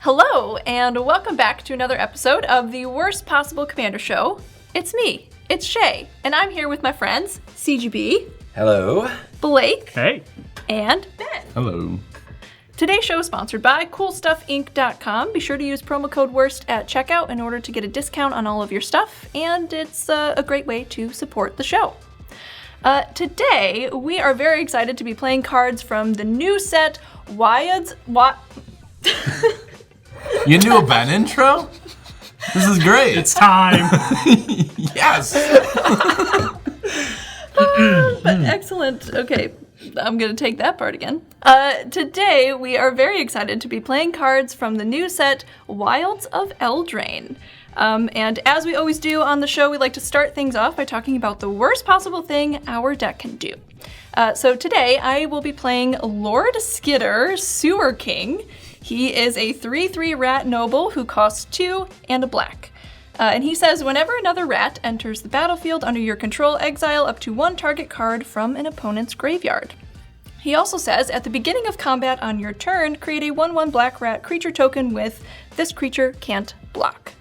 Hello, and welcome back to another episode of the Worst Possible Commander Show. It's me, it's Shea, and I'm here with my friends, CGB. Hello. Blake. Hey. And Ben. Hello. Today's show is sponsored by CoolStuffInc.com. Be sure to use promo code WORST at checkout in order to get a discount on all of your stuff, and it's a great way to support the show. Today, we are very excited to be playing cards from the new set, You knew a Ben intro? This is great. It's time. Yes. Excellent. Okay, I'm going to take that part again. Today, we are very excited to be playing cards from the new set, Wilds of ELDRAINE. And as we always do on the show, we like to start things off by talking about the worst possible thing our deck can do. So today, I will be playing Lord Skitter, Sewer King. He is a 3/3 rat noble who costs 2 and a black. And he says, whenever another rat enters the battlefield under your control, exile up to 1 target card from an opponent's graveyard. He also says, at the beginning of combat on your turn, create a 1/1 black rat creature token with this creature can't block.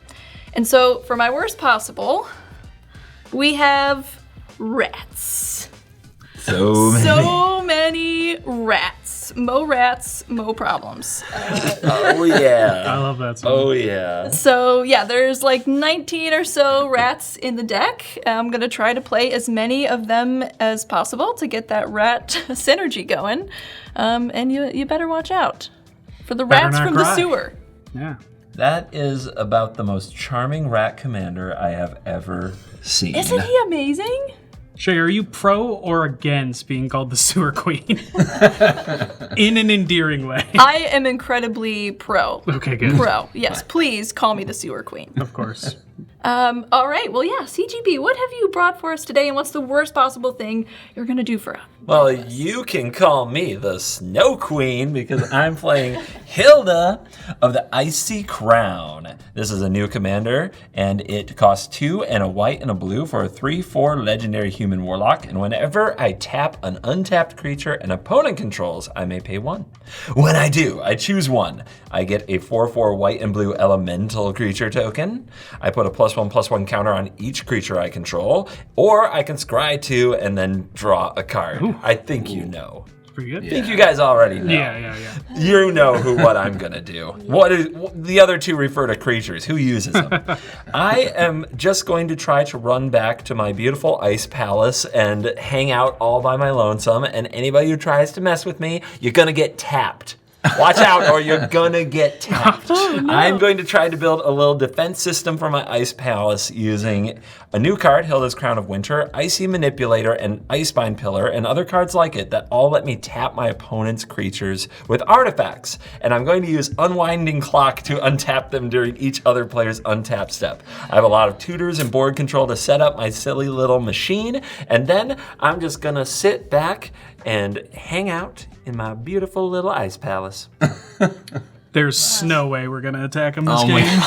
And so, for my worst possible, we have rats. So many rats. Mo rats, mo problems. Oh, yeah. I love that song. Oh, yeah. So, yeah, there's like 19 or so rats in the deck. I'm going to try to play as many of them as possible to get that rat synergy going. And you better watch out for the rats from the sewer. Yeah. That is about the most charming rat commander I have ever seen. Isn't he amazing? Shea, are you pro or against being called the Sewer Queen? In an endearing way. I am incredibly pro. Okay, good. Pro. Yes, please call me the Sewer Queen. Of course. All right, well, yeah, CGB, what have you brought for us today, and what's the worst possible thing you're going to do for us? Well, you can call me the Snow Queen because I'm playing Hylda of the Icy Crown. This is a new commander, and it costs 2 and a white and a blue for a 3/4 legendary human warlock. And whenever I tap an untapped creature an opponent controls, I may pay 1. When I do, I choose 1. I get a 4/4 white and blue elemental creature token. I put a +1/+1 counter on each creature I control, or I can scry 2 and then draw a card. Ooh. I think you know. Pretty good. I think you guys already know. Yeah. You know what I'm gonna do. The other two refer to creatures. Who uses them? I am just going to try to run back to my beautiful ice palace and hang out all by my lonesome. And anybody who tries to mess with me, you're gonna get tapped. Watch out, or you're gonna get tapped. Oh, no. I'm going to try to build a little defense system for my ice palace using a new card, Hylda's Crown of Winter, Icy Manipulator, and Icebind Pillar, and other cards like it that all let me tap my opponent's creatures with artifacts. And I'm going to use Unwinding Clock to untap them during each other player's untap step. I have a lot of tutors and board control to set up my silly little machine, and then I'm just gonna sit back and hang out in my beautiful little ice palace. There's no way we're going to attack him this Oh my game.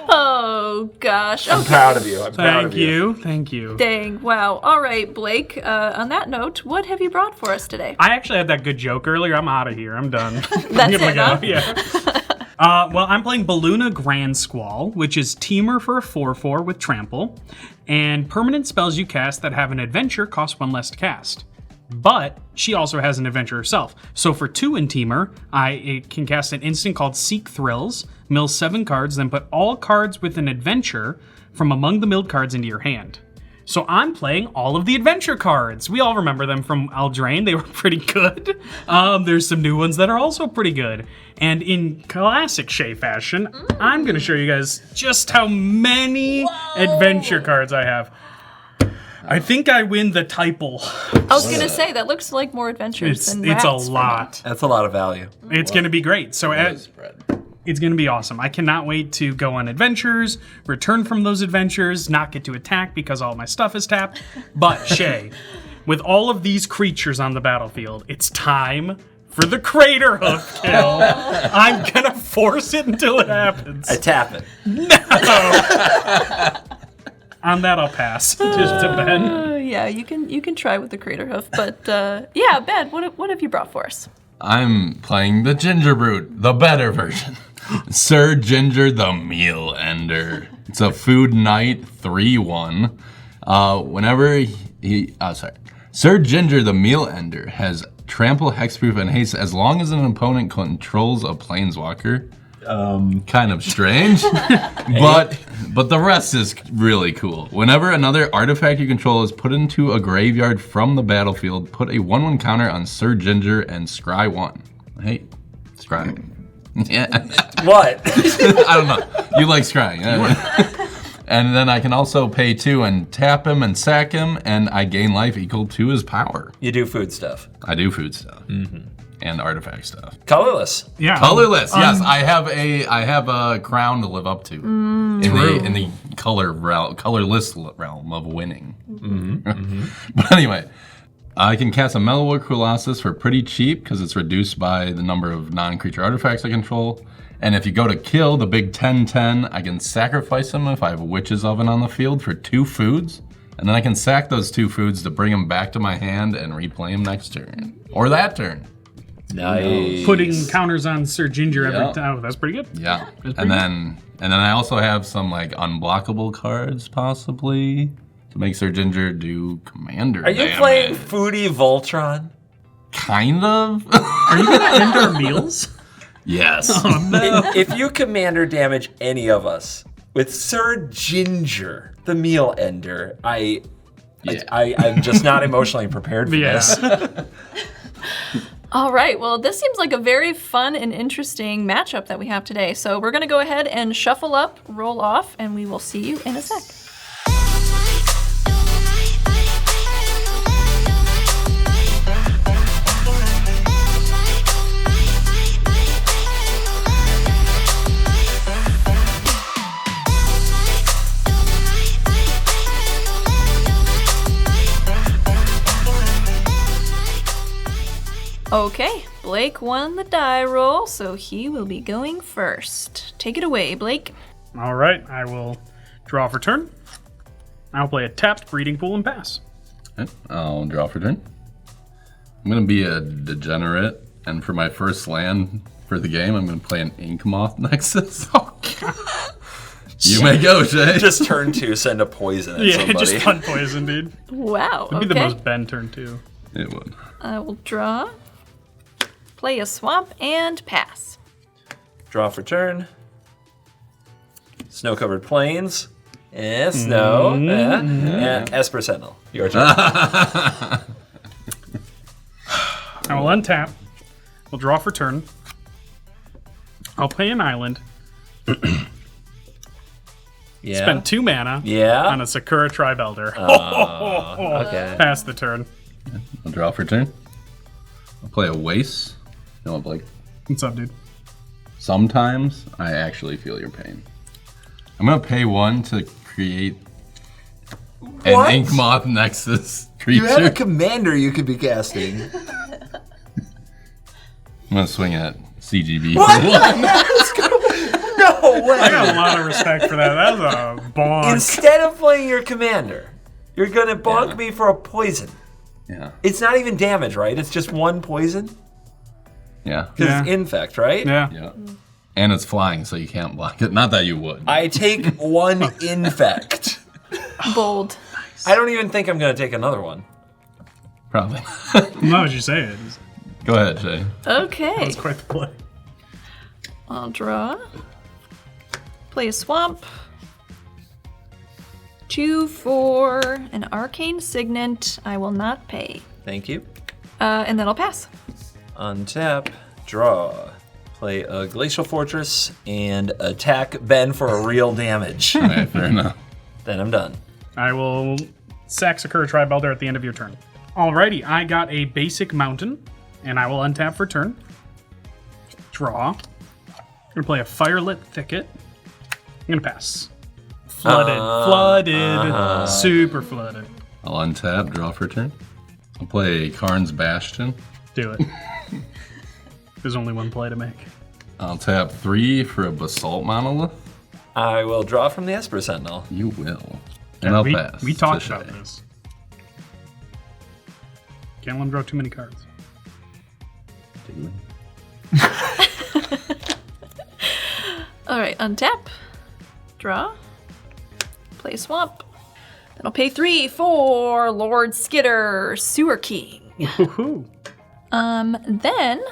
Oh, gosh. I'm Okay. proud of you. I'm proud of you. Thank you. Dang, wow. All right, Blake, on that note, what have you brought for us today? I actually had that good joke earlier. I'm out of here. I'm done. That's I'm gonna it, go. huh? Yeah. Well, I'm playing Beluna Grand Squall, which is Teamer for a 4/4 with Trample, and permanent spells you cast that have an adventure cost 1 less to cast. But she also has an adventure herself. So for 2 in Teamer, I can cast an instant called Seek Thrills, mill 7 cards, then put all cards with an adventure from among the milled cards into your hand. So I'm playing all of the adventure cards. We all remember them from ELDRAINE. They were pretty good. There's some new ones that are also pretty good. And in classic Shea fashion, I'm going to show you guys just how many adventure cards I have. I think I win the title. I was going to say, that looks like more adventures than It's a rats for me. lot. That's a lot of value. It's going to be great. So it's going to be awesome. I cannot wait to go on adventures, return from those adventures, not get to attack because all my stuff is tapped. But Shea, with all of these creatures on the battlefield, it's time for the Crater Hoof kill. I'm going to force it until it happens. I tap it. On that, I'll pass. Just to Ben. Yeah, you can try with the Crater Hoof, but yeah, Ben, what have you brought for us? I'm playing the Ginger Brute, the better version. Sir Ginger the Meal Ender. It's a food knight 3/1. Sir Ginger the Meal Ender has trample, hexproof, and haste as long as an opponent controls a planeswalker. Kind of strange, but the rest is really cool. Whenever another artifact you control is put into a graveyard from the battlefield, put a 1/1 counter on Sir Ginger and scry 1. Hey, scry. Yeah. What? I don't know. You like scrying. And then I can also pay 2 and tap him and sack him, and I gain life equal to his power. You do food stuff. I do food stuff. And artifact stuff. Colorless. Yeah. Colorless. Yes, I have a crown to live up to in the colorless realm of winning. But anyway, I can cast a Mellowwood Colossus for pretty cheap because it's reduced by the number of non-creature artifacts I control. And if you go to kill the big 10/10, I can sacrifice him if I have a Witch's Oven on the field for 2 foods. And then I can sack those 2 foods to bring them back to my hand and replay them next turn. Or that turn. Nice. Putting counters on Sir Ginger every time. Oh, that's pretty good. Yeah. And then I also have some like unblockable cards possibly to make Sir Ginger do commander Are you damage. playing Foodie Voltron? Kind of. Are you gonna end our meals? Yes. If you commander damage any of us with Sir Ginger, the meal ender, I'm just not emotionally prepared for this. All right, well, this seems like a very fun and interesting matchup that we have today. So we're gonna go ahead and shuffle up, roll off, and we will see you in a sec. Okay, Blake won the die roll, so he will be going first. Take it away, Blake. All right, I will draw for turn. I'll play a tapped breeding pool and pass. Okay, I'll draw for turn. I'm going to be a degenerate, and for my first land for the game, I'm going to play an Ink Moth Nexus. Oh, God. You may go, Shay. Just turn 2, send a poison at somebody. Just fun poison, dude. Wow, It'd be the most Ben turn, too. It would. I will draw, play a swamp, and pass. Draw for turn. Snow-covered plains. Snow. And Esper Sentinel. Your turn. I will untap. We'll draw for turn. I'll play an island. Yeah. Spend 2 mana on a Sakura Tribe Elder. Okay. Pass the turn. I'll draw for turn. I'll play a Waste. You know what, Blake? What's up, dude? Sometimes I actually feel your pain. I'm going to pay 1 to create an Ink Moth Nexus creature. You have a commander you could be casting. I'm going to swing at CGB. What? No way. I got a lot of respect for that. That was a bonk. Instead of playing your commander, you're going to bonk me for a poison. Yeah. It's not even damage, right? It's just 1 poison? Yeah. Because it's infect, right? Yeah. Yeah. And it's flying, so you can't block it. Not that you would. I take 1 infect. Bold. I don't even think I'm going to take another one. Probably. Why would you say it? Go ahead, Shay. Okay, That was quite the play. I'll draw, play a swamp, 2 for an Arcane Signet. I will not pay. Thank you. And then I'll pass. Untap, draw, play a Glacial Fortress, and attack Ben for a real damage. All right, fair enough. Then I'm done. I will sack Sakura Tribe Elder at the end of your turn. Alrighty, I got a basic mountain, and I will untap for turn. Draw. I'm gonna play a Firelit Thicket. I'm gonna pass. Flooded. Super flooded. I'll untap, draw for turn. I'll play Karn's Bastion. Do it. There's only 1 play to make. I'll tap 3 for a Basalt Monolith. I will draw from the Esper Sentinel. You will. And I'll pass. We talked to about Shay. this. Can't let him draw too many cards. dude. All right, untap, draw, play swamp. Then I'll pay 3 for Lord Skitter, Sewer King. Woohoo. Then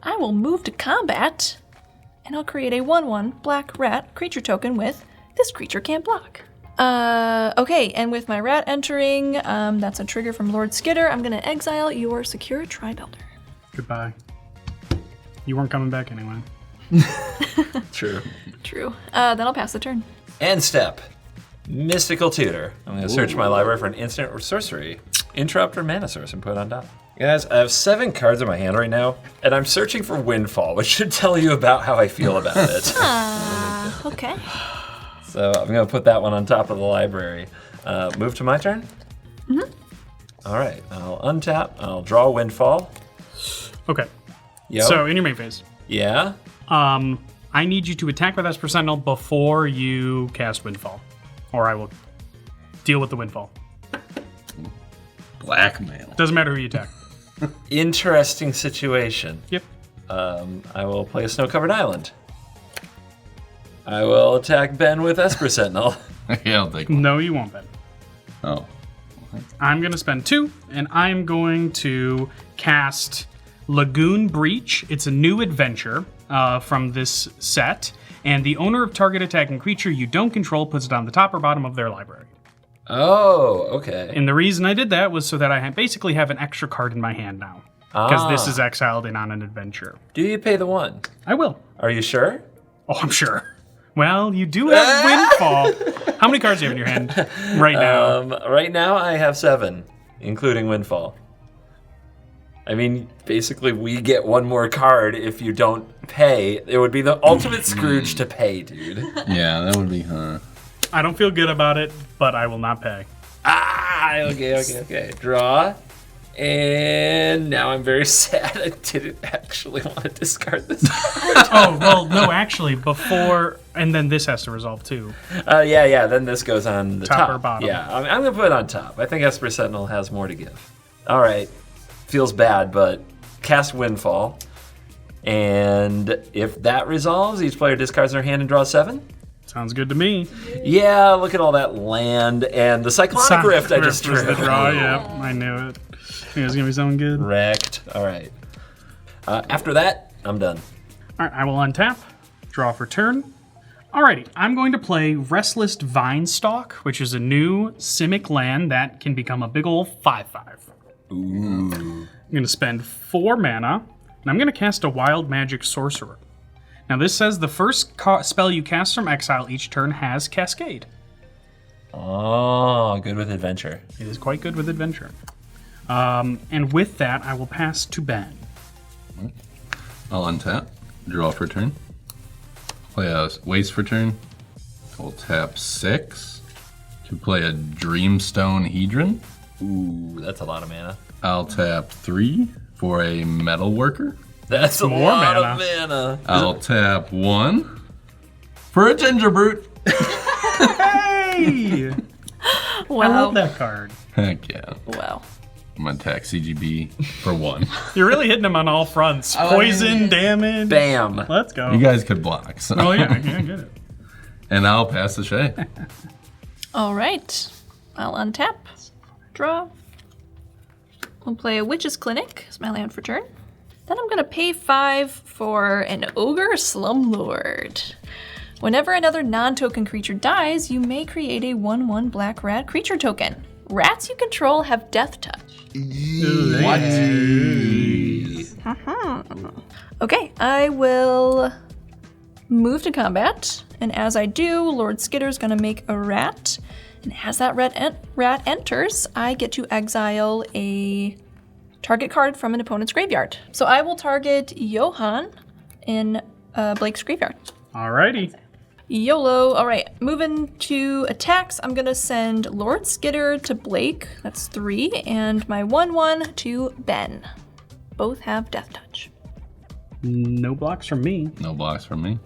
I will move to combat, and I'll create a 1/1 black rat creature token with this creature can't block. Okay, and with my rat entering, that's a trigger from Lord Skitter. I'm gonna exile your secure tri-builder. Goodbye. You weren't coming back anyway. True. True. Then I'll pass the turn. End step. Mystical Tutor. I'm going to search my library for an instant or sorcery. Interrupt or mana source and put it on top. Guys, I have 7 cards in my hand right now, and I'm searching for Windfall, which should tell you about how I feel about it. Okay. So I'm going to put that one on top of the library. Move to my turn? Mm-hmm. All right, I'll untap, I'll draw Windfall. Okay. Yo. So in your main phase, Yeah? I need you to attack with Esper Sentinel before you cast Windfall, or I will deal with the Windfall. Blackmail. Doesn't matter who you attack. Interesting situation. Yep. I will play a snow-covered island. I will attack Ben with Esper Sentinel. Yeah, I'll take one. No, you won't, Ben. Oh. I'm going to spend 2, and I'm going to cast Lagoon Breach. It's a new adventure from this set, and the owner of target attacking creature you don't control puts it on the top or bottom of their library. Oh, okay. And the reason I did that was so that I basically have an extra card in my hand now, because this is exiled and on an adventure. Do you pay the 1? I will. Are you sure? Oh, I'm sure. Well, you do have Windfall. How many cards do you have in your hand right now? Right now I have 7, including Windfall. I mean, basically we get 1 more card if you don't pay. It would be the ultimate Scrooge to pay, dude. Yeah, that would be, I don't feel good about it, but I will not pay. Okay. Draw. And now I'm very sad I didn't actually want to discard this card. Oh, well, no, actually, before, and then this has to resolve too. Yeah, then this goes on the top. Or bottom. Yeah, I'm going to put it on top. I think Esper Sentinel has more to give. All right. Feels bad, but cast Windfall. And if that resolves, each player discards their hand and draws 7. Sounds good to me. Yeah, look at all that land and the Cyclonic Rift I just was drew. the draw, yeah, I knew it. It was going to be something good. Wrecked. All right. After that, I'm done. All right, I will untap, draw for turn. Alrighty, I'm going to play Restless Vinestalk, which is a new Simic land that can become a big ol' 5/5. Ooh. I'm going to spend 4 mana, and I'm going to cast a Wild Magic Sorcerer. Now this says the first spell you cast from exile each turn has Cascade. Oh, good with adventure. It is quite good with adventure. And with that, I will pass to Ben. I'll untap, draw for turn. Play a waste for turn. I'll tap 6 to play a Dreamstone Hedron. Ooh, that's a lot of mana. I'll tap 3 for a Metal Worker. That's a More lot mana. of mana. I'll tap 1 for a Ginger Brute. Hey! Wow. I love that card. Heck yeah. Wow. I'm gonna attack CGB for 1. You're really hitting him on all fronts. Poison, damage. Bam. Let's go. You guys could block. So. Oh, yeah, I get it. And I'll pass the Shea. All right. I'll untap, draw. We'll play a Witch's Clinic as my land for turn. Then I'm going to pay 5 for an Ogre Slumlord. Whenever another non-token creature dies, you may create a 1/1 black rat creature token. Rats you control have Death Touch. What? Okay, I will move to combat, and as I do, Lord Skitter's gonna make a rat, and as that rat enters, I get to exile a target card from an opponent's graveyard. So I will target Johan in Blake's graveyard. Alrighty. YOLO. All right, moving to attacks. I'm gonna send Lord Skitter to Blake. That's 3, and my 1/1 to Ben. Both have Death Touch. No blocks from me. No blocks from me.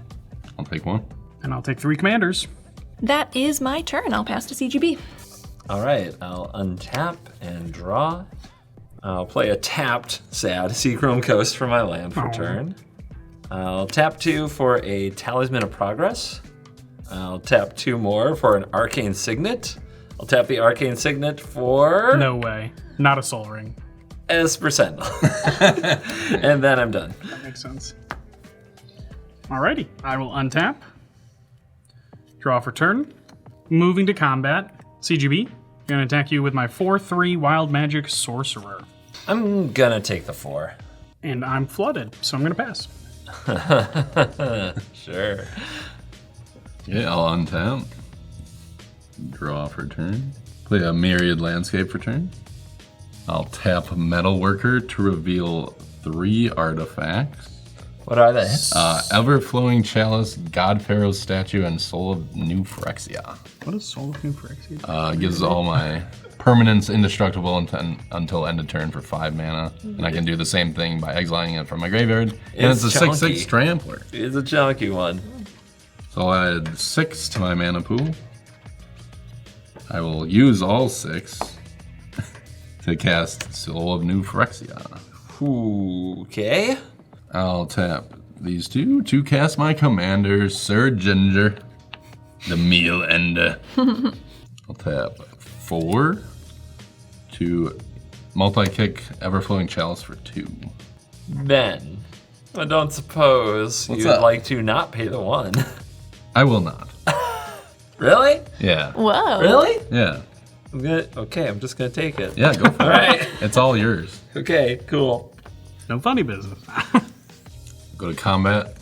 I'll take 1. And I'll take 3 commanders. That is my turn. I'll pass to CGB. All right, I'll untap and draw. I'll play a tapped sad Seachrome Coast for my land for turn. I'll tap 2 for a Talisman of Progress. I'll tap 2 more for an Arcane Signet. I'll tap the Arcane Signet for... No way. Not a Soul Ring. Esper Sentinel. And then I'm done. That makes sense. Alrighty. I will untap. Draw for turn. Moving to combat. CGB. Gonna attack you with my 4/3 Wild Magic Sorcerer. I'm gonna take the 4. And I'm flooded, so I'm gonna pass. Sure. Yeah, I'll untap. Draw for turn. Play a Myriad Landscape for turn. I'll tap Metalworker to reveal 3 artifacts. What are they? Ever-Flowing Chalice, God Pharaoh's Statue, and Soul of New Phyrexia. What is Soul of New Phyrexia? Gives all my permanents indestructible until end of turn for 5 mana. And I can do the same thing by exiling it from my graveyard. And it's a chunky. 6/6 Trampler. It's a chunky one. So I'll add 6 to my mana pool. I will use all 6 to cast Soul of New Phyrexia. Okay. I'll tap these 2 to cast my commander, Sir Ginger, the Meal Ender. I'll tap 4 to multi-kick Everflowing Chalice for 2. Ben, I don't suppose What's you'd up? like to not pay the 1. I will not. Really? Yeah. Whoa. Really? Yeah. I'm just gonna take it. Yeah, go for All it. right. It's all yours. Okay, cool. No funny business. Go to combat.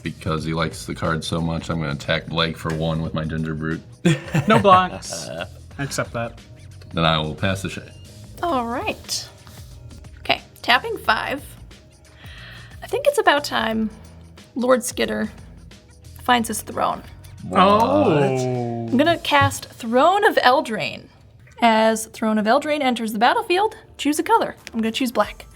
Because he likes the card so much, I'm going to attack Blake for 1 with my Ginger Brute. No blocks. I accept that. Then I will pass the Shea. All right. Okay, tapping 5. I think it's about time Lord Skitter finds his throne. Oh. I'm gonna cast Throne of Eldraine. As Throne of Eldraine enters the battlefield, choose a color. I'm gonna choose black.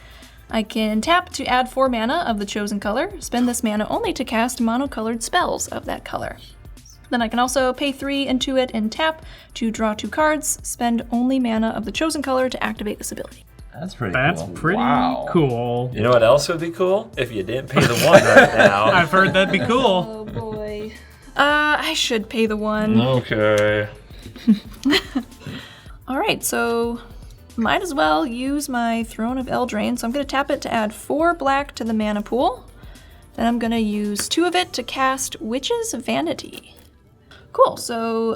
I can tap to add 4 mana of the chosen color, spend this mana only to cast monocolored spells of that color. Then I can also pay 3 into it and tap to draw 2 cards, spend only mana of the chosen color to activate this ability. That's pretty That's cool. pretty Wow. cool. You know what else would be cool? If you didn't pay the 1 right now. I've heard that'd be cool. Oh boy. I should pay the 1. Okay. Alright, so might as well use my Throne of Eldraine. So I'm going to tap it to add 4 black to the mana pool. Then I'm going to use 2 of it to cast Witch's Vanity. Cool, so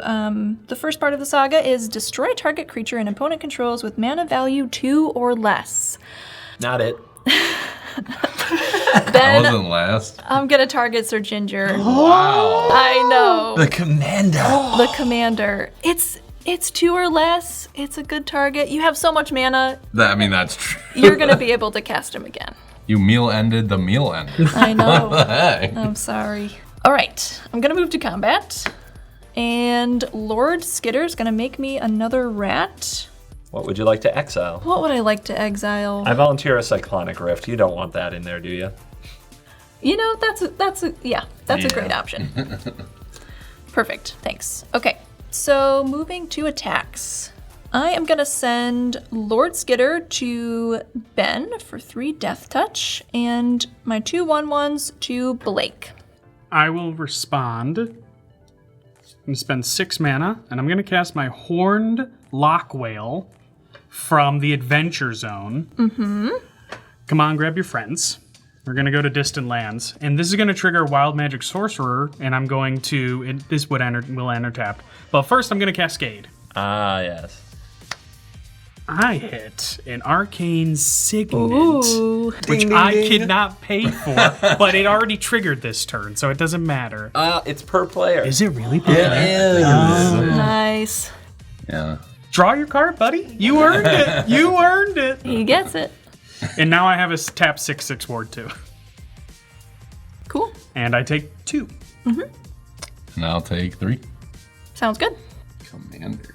the first part of the saga is destroy target creature an opponent controls with mana value 2 or less. Not it. I Then wasn't last. I'm going to target Sir Ginger. Wow. I know. The commander. The commander. It's 2 or less. It's a good target. You have so much mana, That's true. you're going to be able to cast him again. You meal-ended the meal-ender. I know. What the heck? I'm sorry. All right, I'm going to move to combat. And Lord Skitter's going to make me another rat. What would you like to exile? What would I like to exile? I volunteer a Cyclonic Rift. You don't want that in there, do you? You know, that's a great option. Perfect, thanks. Okay, so moving to attacks. I am gonna send Lord Skitter to Ben for 3 Death Touch and my 2 1/1s to Blake. I will respond. I'm going to spend 6 mana, and I'm going to cast my Horned Lockwhale from the Adventure Zone. Mm-hmm. Come on, grab your friends. We're going to go to Distant Lands, and this is going to trigger Wild Magic Sorcerer, and I'm going to... This will enter tapped. But first, I'm going to Cascade. Ah, yes. I hit an Arcane Signet, Ooh. which Ding, ding, I ding. could not pay for, but it already triggered this turn, so it doesn't matter. It's per player. Is it really? Nice. Yeah. Draw your card, buddy. You earned it. You earned it. He gets it. And now I have a tap 6/6 ward too. Cool. And I take 2. And I'll take 3. Sounds good. Commander.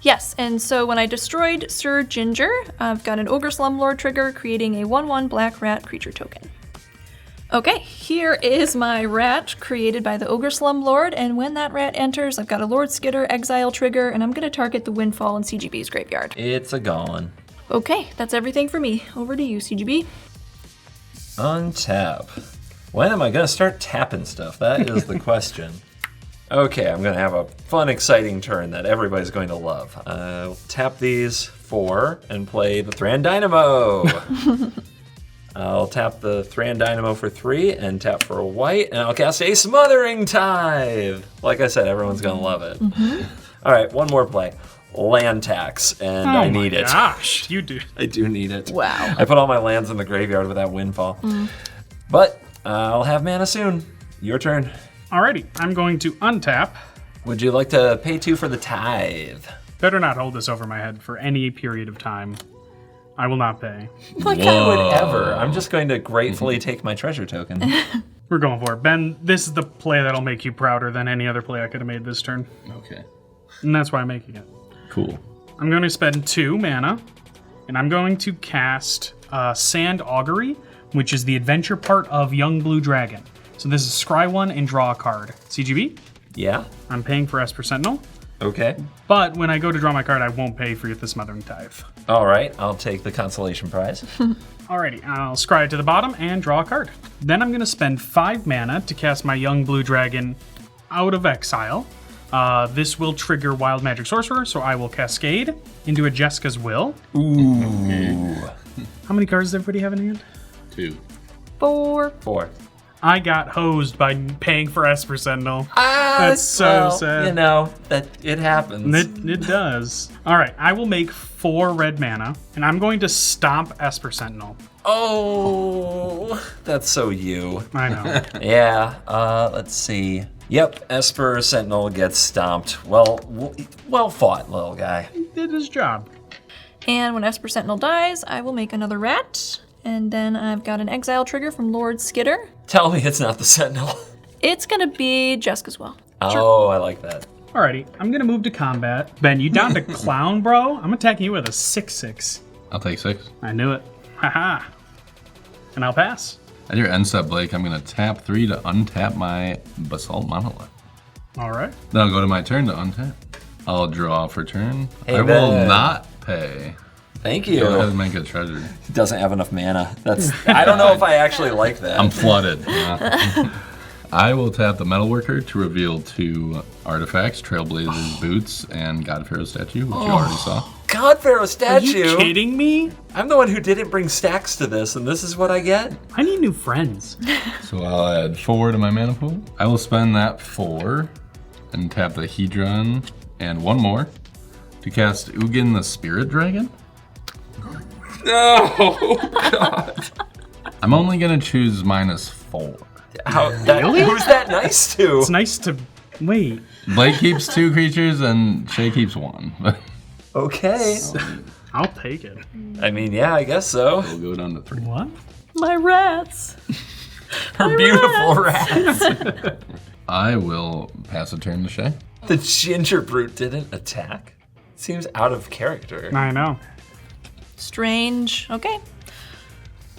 Yes, and so when I destroyed Sir Ginger, I've got an Ogre Slumlord trigger, creating a 1/1 black rat creature token. Okay, here is my rat created by the Ogre Slumlord, and when that rat enters, I've got a Lord Skitter exile trigger, and I'm going to target the Windfall in CGB's graveyard. It's a gone. Okay, that's everything for me. Over to you, CGB. Untap. When am I going to start tapping stuff? That is the question. Okay, I'm going to have a fun, exciting turn that everybody's going to love. I'll tap these 4 and play the Thran Dynamo. I'll tap the Thran Dynamo for 3 and tap for a white, and I'll cast a Smothering Tithe. Like I said, everyone's going to love it. All right, one more play. Land tax, and I need it. Gosh, you do. I do need it. Wow. I put all my lands in the graveyard with that windfall. But I'll have mana soon. Your turn. Alrighty, I'm going to untap. Would you like to pay 2 for the tithe? Better not hold this over my head for any period of time. I will not pay. Like I would ever. I'm just going to gratefully take my treasure token. We're going for it. Ben, this is the play that'll make you prouder than any other play I could have made this turn. Okay. And that's why I'm making it. Cool. I'm going to spend 2 mana, and I'm going to cast Sand Augury, which is the adventure part of Young Blue Dragon. So this is scry 1 and draw a card. CGB? Yeah? I'm paying for Esper Sentinel, Okay. but when I go to draw my card, I won't pay for the Smothering Tithe. All right, I'll take the consolation prize. Alrighty, I'll scry it to the bottom and draw a card. Then I'm going to spend 5 mana to cast my Young Blue Dragon out of exile. This will trigger Wild Magic Sorcerer, so I will Cascade into a Jessica's Will. Ooh. How many cards does everybody have in hand? 2. 4. 4. I got hosed by paying for Esper Sentinel. That's so sad. You know, that it happens. It does. All right, I will make 4 red mana, and I'm going to stomp Esper Sentinel. Oh, that's so you. I know. Yeah, let's see. Yep, Esper Sentinel gets stomped. Well fought, little guy. He did his job. And when Esper Sentinel dies, I will make another rat. And then I've got an exile trigger from Lord Skitter. Tell me it's not the Sentinel. It's gonna be Jessica's Will. Oh, I like that. Alrighty, I'm gonna move to combat. Ben, you down to clown, bro? I'm attacking you with a 6/6. I'll take 6. I knew it. Haha. And I'll pass. At your end step, Blake, I'm going to tap 3 to untap my Basalt Monolith. All right. Then I'll go to my turn to untap. I'll draw for turn. Hey, I will Ben. not pay. Thank Go ahead you. and make a treasure. He doesn't have enough mana. I don't know if I actually like that. I'm flooded. I will tap the Metalworker to reveal 2 artifacts, Trailblazer's Boots and God Pharaoh Statue, which you already saw. God Pharaoh Are statue. you kidding me? I'm the one who didn't bring stacks to this, and this is what I get? I need new friends. So I'll add 4 to my mana pool. I will spend that 4 and tap the Hedron and 1 more to cast Ugin the Spirit Dragon. No, God. I'm only going to choose -4. Who's that nice to? It's nice to wait. Blake keeps 2 creatures and Shea keeps 1. Okay. I'll take it. I mean, yeah, I guess so. We'll go down to 3. What? My rats. Her beautiful rats. I will pass a turn to Shea. The ginger brute didn't attack. Seems out of character. I know. Strange. Okay.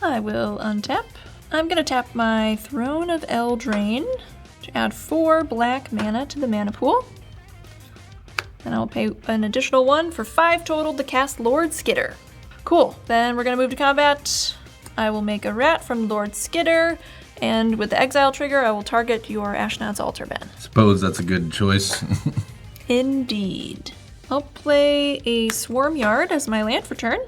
I will untap. I'm gonna tap my Throne of ELDRAINE to add 4 black mana to the mana pool. And I'll pay an additional 1 for 5 total to cast Lord Skitter. Cool. Then we're gonna move to combat. I will make a rat from Lord Skitter, and with the exile trigger, I will target your Ashnod's Altar, Ben. Suppose that's a good choice. Indeed. I'll play a Swarm Yard as my land for turn.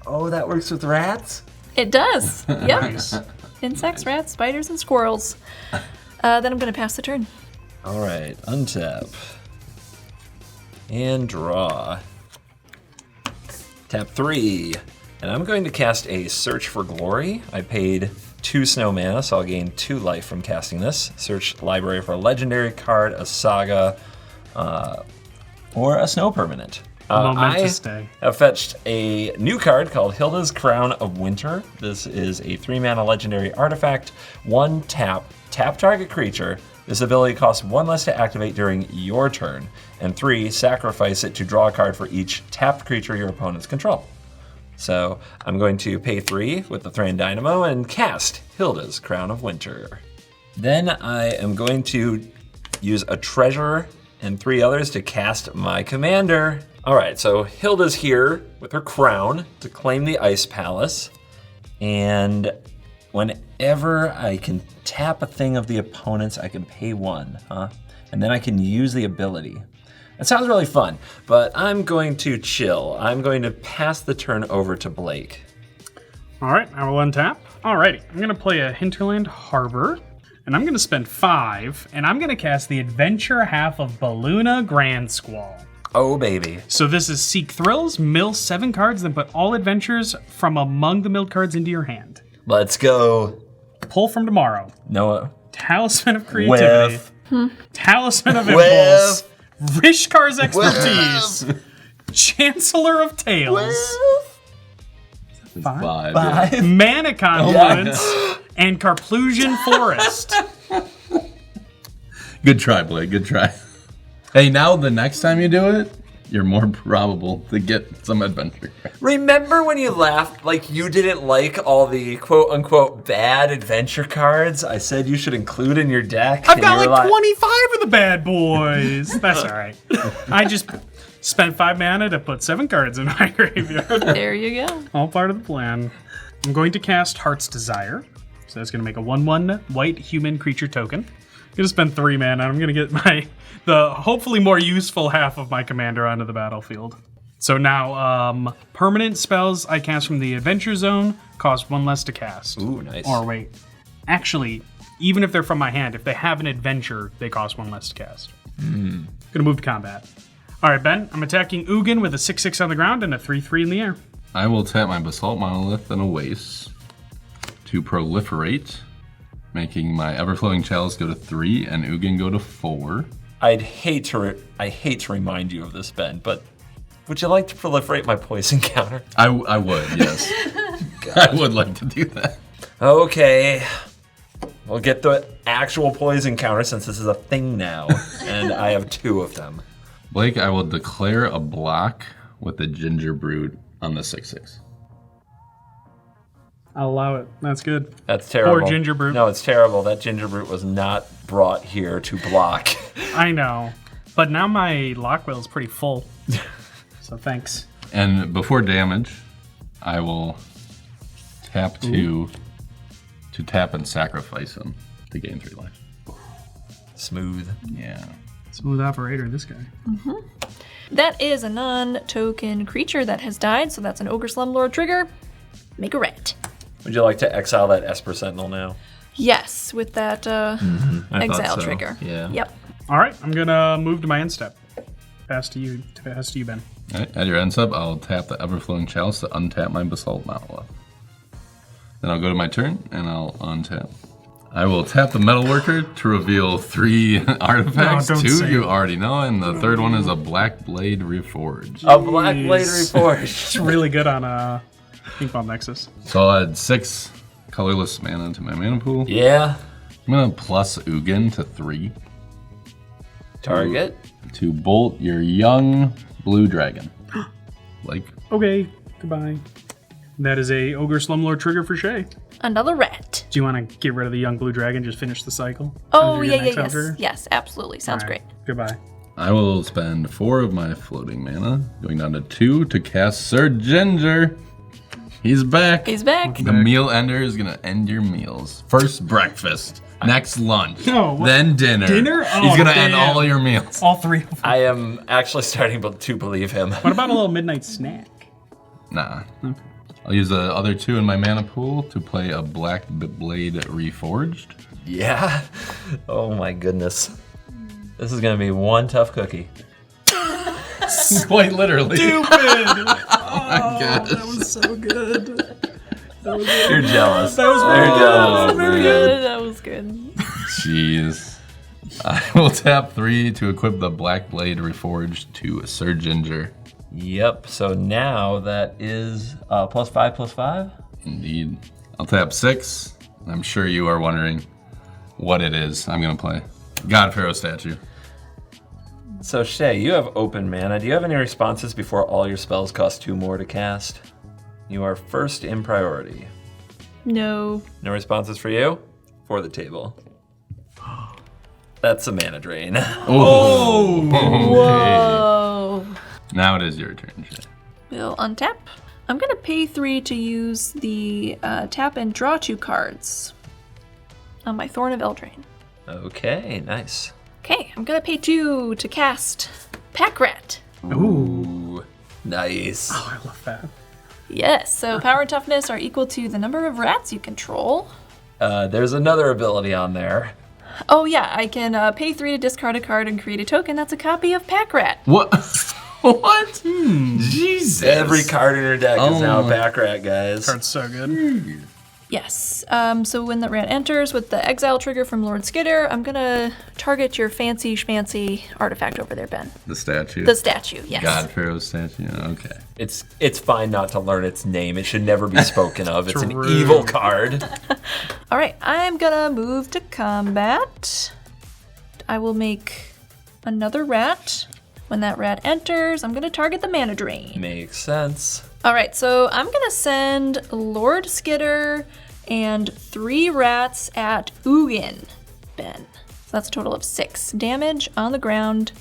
Oh, that works with rats? It does. Yep. Nice. Insects, rats, spiders, and squirrels. Then I'm gonna pass the turn. All right, untap. And draw. Tap 3. And I'm going to cast a Search for Glory. I paid 2 snow mana, so I'll gain 2 life from casting this. Search library for a legendary card, a saga, or a snow permanent. Momentous day. I have fetched a new card called Hylda's Crown of Winter. This is a 3 mana legendary artifact. 1 tap target creature. This ability costs 1 less to activate during your turn. And 3, sacrifice it to draw a card for each tapped creature your opponents control. So I'm going to pay 3 with the Thran Dynamo and cast Hylda's Crown of Winter. Then I am going to use a treasure and 3 others to cast my commander. All right, so Hylda's here with her crown to claim the Ice Palace. And whenever I can tap a thing of the opponent's, I can pay 1, huh? And then I can use the ability. That sounds really fun, but I'm going to chill. I'm going to pass the turn over to Blake. All right, I will untap. Alrighty, I'm gonna play a Hinterland Harbor, and I'm gonna spend 5, and I'm gonna cast the adventure half of Beluna Grand Squall. Oh, baby. So this is Seek Thrills, mill 7 cards, then put all adventures from among the milled cards into your hand. Let's go. Pull from tomorrow. Noah. Talisman of Creativity. Whiff. Talisman of Whiff. Impulse. Rishkar's Expertise. Chancellor of Tales. 5. Mana Confluence. And Carplusian Forest. Good try, Blake. Good try. Hey, now the next time you do it, you're more probable to get some adventure. Remember when you laughed like you didn't like all the quote-unquote bad adventure cards I said you should include in your deck? I've got like 25 of the bad boys. That's all right. I just spent 5 mana to put 7 cards in my graveyard. There you go. All part of the plan. I'm going to cast Heart's Desire. So that's going to make a 1/1 white human creature token. I'm going to spend 3 mana. I'm going to get the hopefully more useful half of my commander onto the battlefield. So now, permanent spells I cast from the Adventure Zone cost 1 less to cast. Ooh, nice. Or wait, actually, even if they're from my hand, if they have an adventure, they cost 1 less to cast. Gonna move to combat. All right, Ben, I'm attacking Ugin with a 6/6 on the ground and a 3/3 in the air. I will tap my Basalt Monolith and a Waste to proliferate, making my Everflowing Chalice go to 3 and Ugin go to 4. I hate to remind you of this, Ben, but would you like to proliferate my poison counter? I would, yes. I would like to do that. Okay. We'll get the actual poison counter since this is a thing now, and I have 2 of them. Blake, I will declare a block with the Ginger Brute on the 6/6. I'll allow it. That's good. That's terrible. Poor Ginger Brute. No, it's terrible. That Ginger Brute was not brought here to block. I know. But now my Lockwell is pretty full. So thanks. And before damage, I will tap to tap and sacrifice him to gain 3 life. Smooth. Yeah. Smooth operator, this guy. That is a non-token creature that has died, so that's an Ogre Slumlord trigger. Make a rat. Would you like to exile that Esper Sentinel now? Yes, with that I exile thought so. trigger. Yeah. Yep. All right, I'm gonna move to my end step. Pass to you, Ben. All right, at your end step, I'll tap the Everflowing Chalice to untap my Basalt Monolith. Then I'll go to my turn, and I'll untap. I will tap the Metalworker to reveal 3 artifacts. No, don't 2 say you it. already know, and the third one is a Black Blade Reforged. A Black Blade Jeez. Reforged. It's really good on Pink Bomb Nexus. So I'll add 6 colorless mana to my mana pool. Yeah. I'm gonna plus Ugin to 3 Target. to bolt your young blue dragon. Like, Okay, goodbye. That is a Ogre Slumlord trigger for Shea. Another rat. Do you want to get rid of the young blue dragon, just finish the cycle? Oh, Under your yeah, next yes. trigger? Yes, absolutely. Sounds All right, great. Goodbye. I will spend 4 of my floating mana, going down to 2 to cast Sir Ginger. He's back. He's back. The meal ender is gonna end your meals. First breakfast, next lunch, No, what? then dinner. Dinner? He's Oh, gonna end damn. all your meals. All 3 of them. I am actually starting to believe him. What about a little midnight snack? Nah. I'll use the other 2 in my mana pool to play a Black Blade Reforged. Yeah. Oh my goodness. This is gonna be one tough cookie. Quite literally. Stupid! Oh my God. That was so good. You're jealous. That was You're jealous. Very good. That was good. Jeez. I will tap 3 to equip the Black Blade Reforged to Sir Ginger. Yep. So now that is +5/+5. Indeed. I'll tap 6. And I'm sure you are wondering what it is I'm gonna play. God Pharaoh statue. So Shea, you have open mana. Do you have any responses before all your spells cost 2 more to cast? You are first in priority. No. No responses for you? For the table. That's a mana drain. Oh! Whoa. Now it is your turn, Shea. We'll untap. I'm going to pay 3 to use the tap and draw 2 cards on my Thorn of Eldraine. Okay, nice. Okay, I'm going to pay 2 to cast Pack Rat. Ooh, nice. Oh, I love that. Yes, so power and toughness are equal to the number of rats you control. There's another ability on there. Oh yeah, I can pay 3 to discard a card and create a token that's a copy of Pack Rat. What? What? Jesus. Every card in your deck is now a pack rat, guys. Card's so good. Yes, so when the rat enters with the exile trigger from Lord Skitter, I'm gonna target your fancy schmancy artifact over there, Ben. The statue. The statue, yes. God Pharaoh's statue. Okay. It's fine not to learn its name. It should never be spoken of. It's an True. evil card. All right, I'm gonna move to combat. I will make another rat. When that rat enters, I'm gonna target the mana drain. Makes sense. All right, so I'm gonna send Lord Skitter and 3 rats at Ugin, Ben. So that's a total of 6 damage on the ground,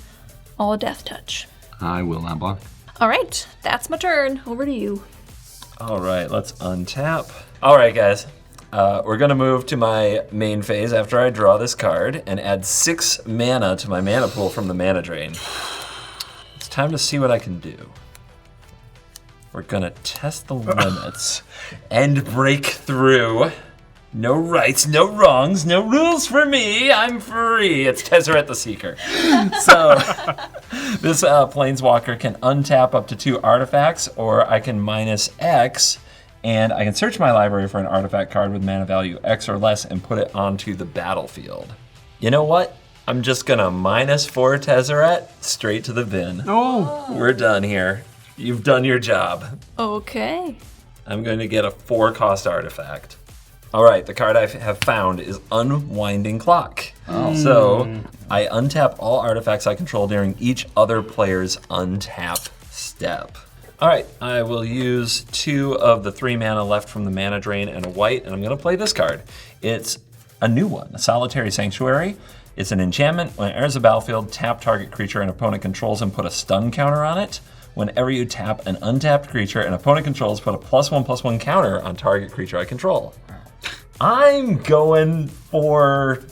all a death touch. I will not block. All right, that's my turn. Over to you. All right, let's untap. All right, guys. We're going to move to my main phase after I draw this card and add 6 mana to my mana pool from the mana drain. It's time to see what I can do. We're going to test the limits and break through. No rights, no wrongs, no rules for me. I'm free. It's Tezzeret the Seeker. So this Planeswalker can untap up to 2 artifacts, or I can minus X, and I can search my library for an artifact card with mana value X or less and put it onto the battlefield. You know what? I'm just going to minus 4 Tezzeret straight to the bin. Oh! We're done here. You've done your job. Okay. I'm going to get a 4-cost artifact. All right, the card I have found is Unwinding Clock. Oh. So I untap all artifacts I control during each other player's untap step. All right, I will use 2 of the 3 mana left from the mana drain and a white, and I'm going to play this card. It's a new one, a Solitary Sanctuary. It's an enchantment. When it enters the battlefield, tap target creature an opponent controls and put a stun counter on it. Whenever you tap an untapped creature an opponent controls, put a +1/+1 counter on target creature I control. I'm going to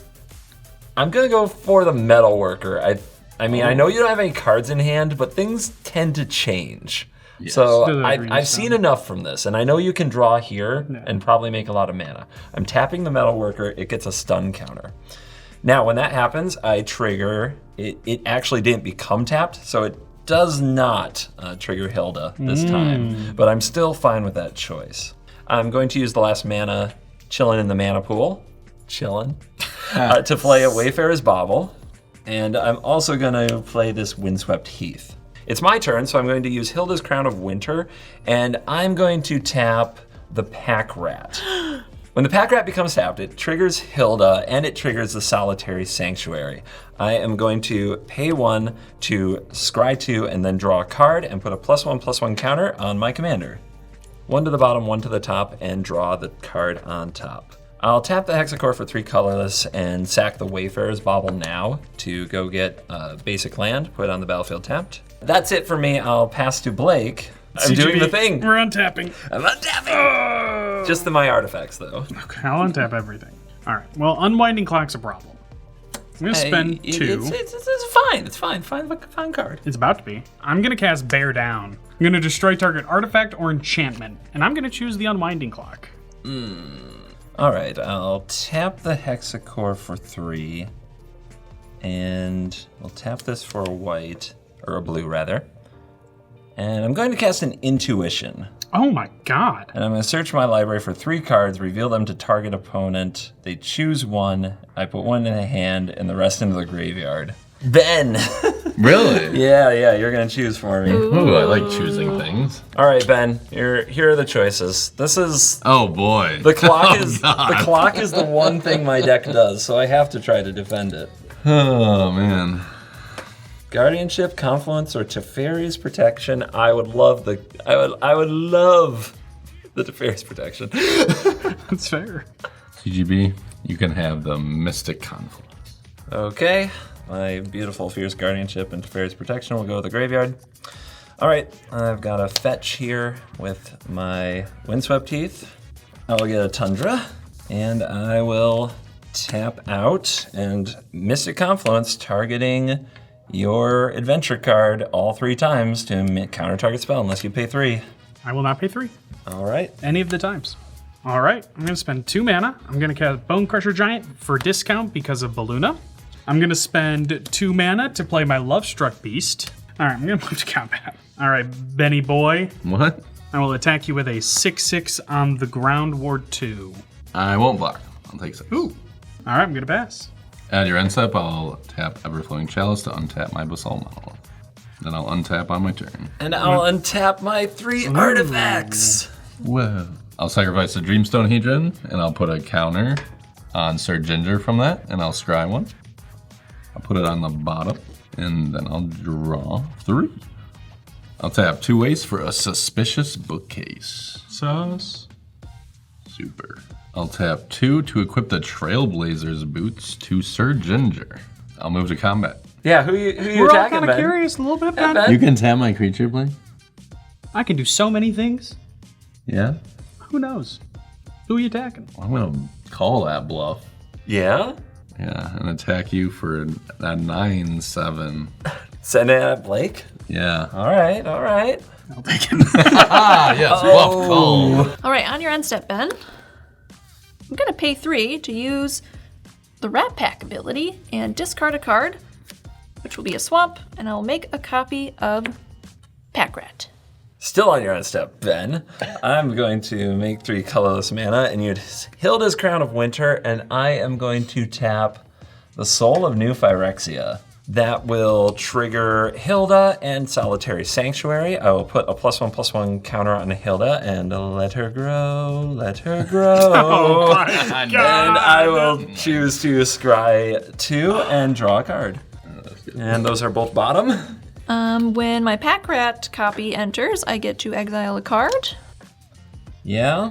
go for the Metalworker. I mean, I know you don't have any cards in hand, but things tend to change. Yes. So I've seen enough from this, and I know you can draw here and probably make a lot of mana. I'm tapping the Metalworker, it gets a stun counter. Now, when that happens, I trigger, it actually didn't become tapped, so it does not trigger Hylda this time, but I'm still fine with that choice. I'm going to use the last mana chilling in the mana pool, to play a Wayfarer's Bauble, and I'm also going to play this Windswept Heath. It's my turn, so I'm going to use Hylda's Crown of Winter, and I'm going to tap the Pack Rat. When the Pack Rat becomes tapped, it triggers Hylda, and it triggers the Solitary Sanctuary. I am going to pay 1 to scry 2 and then draw a card and put a +1/+1 counter on my commander. 1 to the bottom, 1 to the top, and draw the card on top. I'll tap the Hexacore for 3 colorless and sack the Wayfarer's Bauble now to go get a basic land, put it on the battlefield tapped. That's it for me. I'll pass to Blake. I'm doing the thing. We're untapping. I'm untapping. Just my artifacts, though. Okay, I'll untap everything. All right. Well, Unwinding Clock's a problem. I'm gonna spend 2. It's fine. It's fine. Fine card. It's about to be. I'm gonna cast Bear Down. I'm gonna destroy target artifact or enchantment, and I'm gonna choose the Unwinding Clock. All right. I'll tap the Hexacore for 3, and we'll tap this for a white, or a blue rather. And I'm going to cast an Intuition. Oh my god. And I'm going to search my library for 3 cards, reveal them to target opponent. They choose 1. I put 1 in a hand and the rest into the graveyard. Ben! Really? Yeah, you're going to choose for me. Ooh, I like choosing things. All right, Ben, here are the choices. This is... Oh boy. The clock God. the clock is the one thing my deck does, so I have to try to defend it. Oh man. Guardianship, Confluence, or Teferi's Protection. I would love the Teferi's Protection. That's fair. CGB, you can have the Mystic Confluence. Okay, my beautiful Fierce Guardianship and Teferi's Protection will go to the graveyard. All right, I've got a fetch here with my Windswept Teeth. I'll get a Tundra, and I will tap out and Mystic Confluence, targeting your adventure card all 3 times to counter target spell unless you pay 3. I will not pay 3. All right. Any of the times. All right, I'm going to spend 2 mana. I'm going to cast Bone Crusher Giant for discount because of Beluna. I'm going to spend 2 mana to play my Lovestruck Beast. All right, I'm going to move to combat. All right, Benny boy. What? I will attack you with a 6/6 on the ground, Ward 2. I won't block. I'll take 6. Ooh. All right, I'm going to pass. At your end step, I'll tap Everflowing Chalice to untap my Basalt Model. Then I'll untap on my turn. And I'll untap my 3 artifacts. Whoa. I'll sacrifice the Dreamstone Hedron, and I'll put a counter on Sir Ginger from that, and I'll scry 1. I'll put it on the bottom, and then I'll draw 3. I'll tap 2 waste for a Suspicious Bookcase. Sus. Super. I'll tap 2 to equip the Trailblazer's Boots to Sir Ginger. I'll move to combat. Yeah, who you We're all attacking, kind of Ben? curious a little bit, Ben. Ben? You can tap my creature, please? I can do so many things. Yeah? Who knows? Who are you attacking? I'm gonna call that bluff. Yeah? Yeah, and attack you for that 9/7. Send it at Blake? Yeah. All right, all right. I'll take it. Ah, yes, bluff call. All right, on your end step, Ben. I'm gonna pay 3 to use the Rat Pack ability and discard a card, which will be a swamp, and I'll make a copy of Pack Rat. Still on your own step, Ben. I'm going to make 3 colorless mana and use Hylda's Crown of Winter, and I am going to tap the Soul of New Phyrexia. That will trigger Hylda and Solitary Sanctuary. I will put a +1/+1 counter on Hylda and let her grow, let her grow. Oh my God. And I will choose to scry 2 and draw a card. And those are both bottom. When my Pack Rat copy enters, I get to exile a card. Yeah?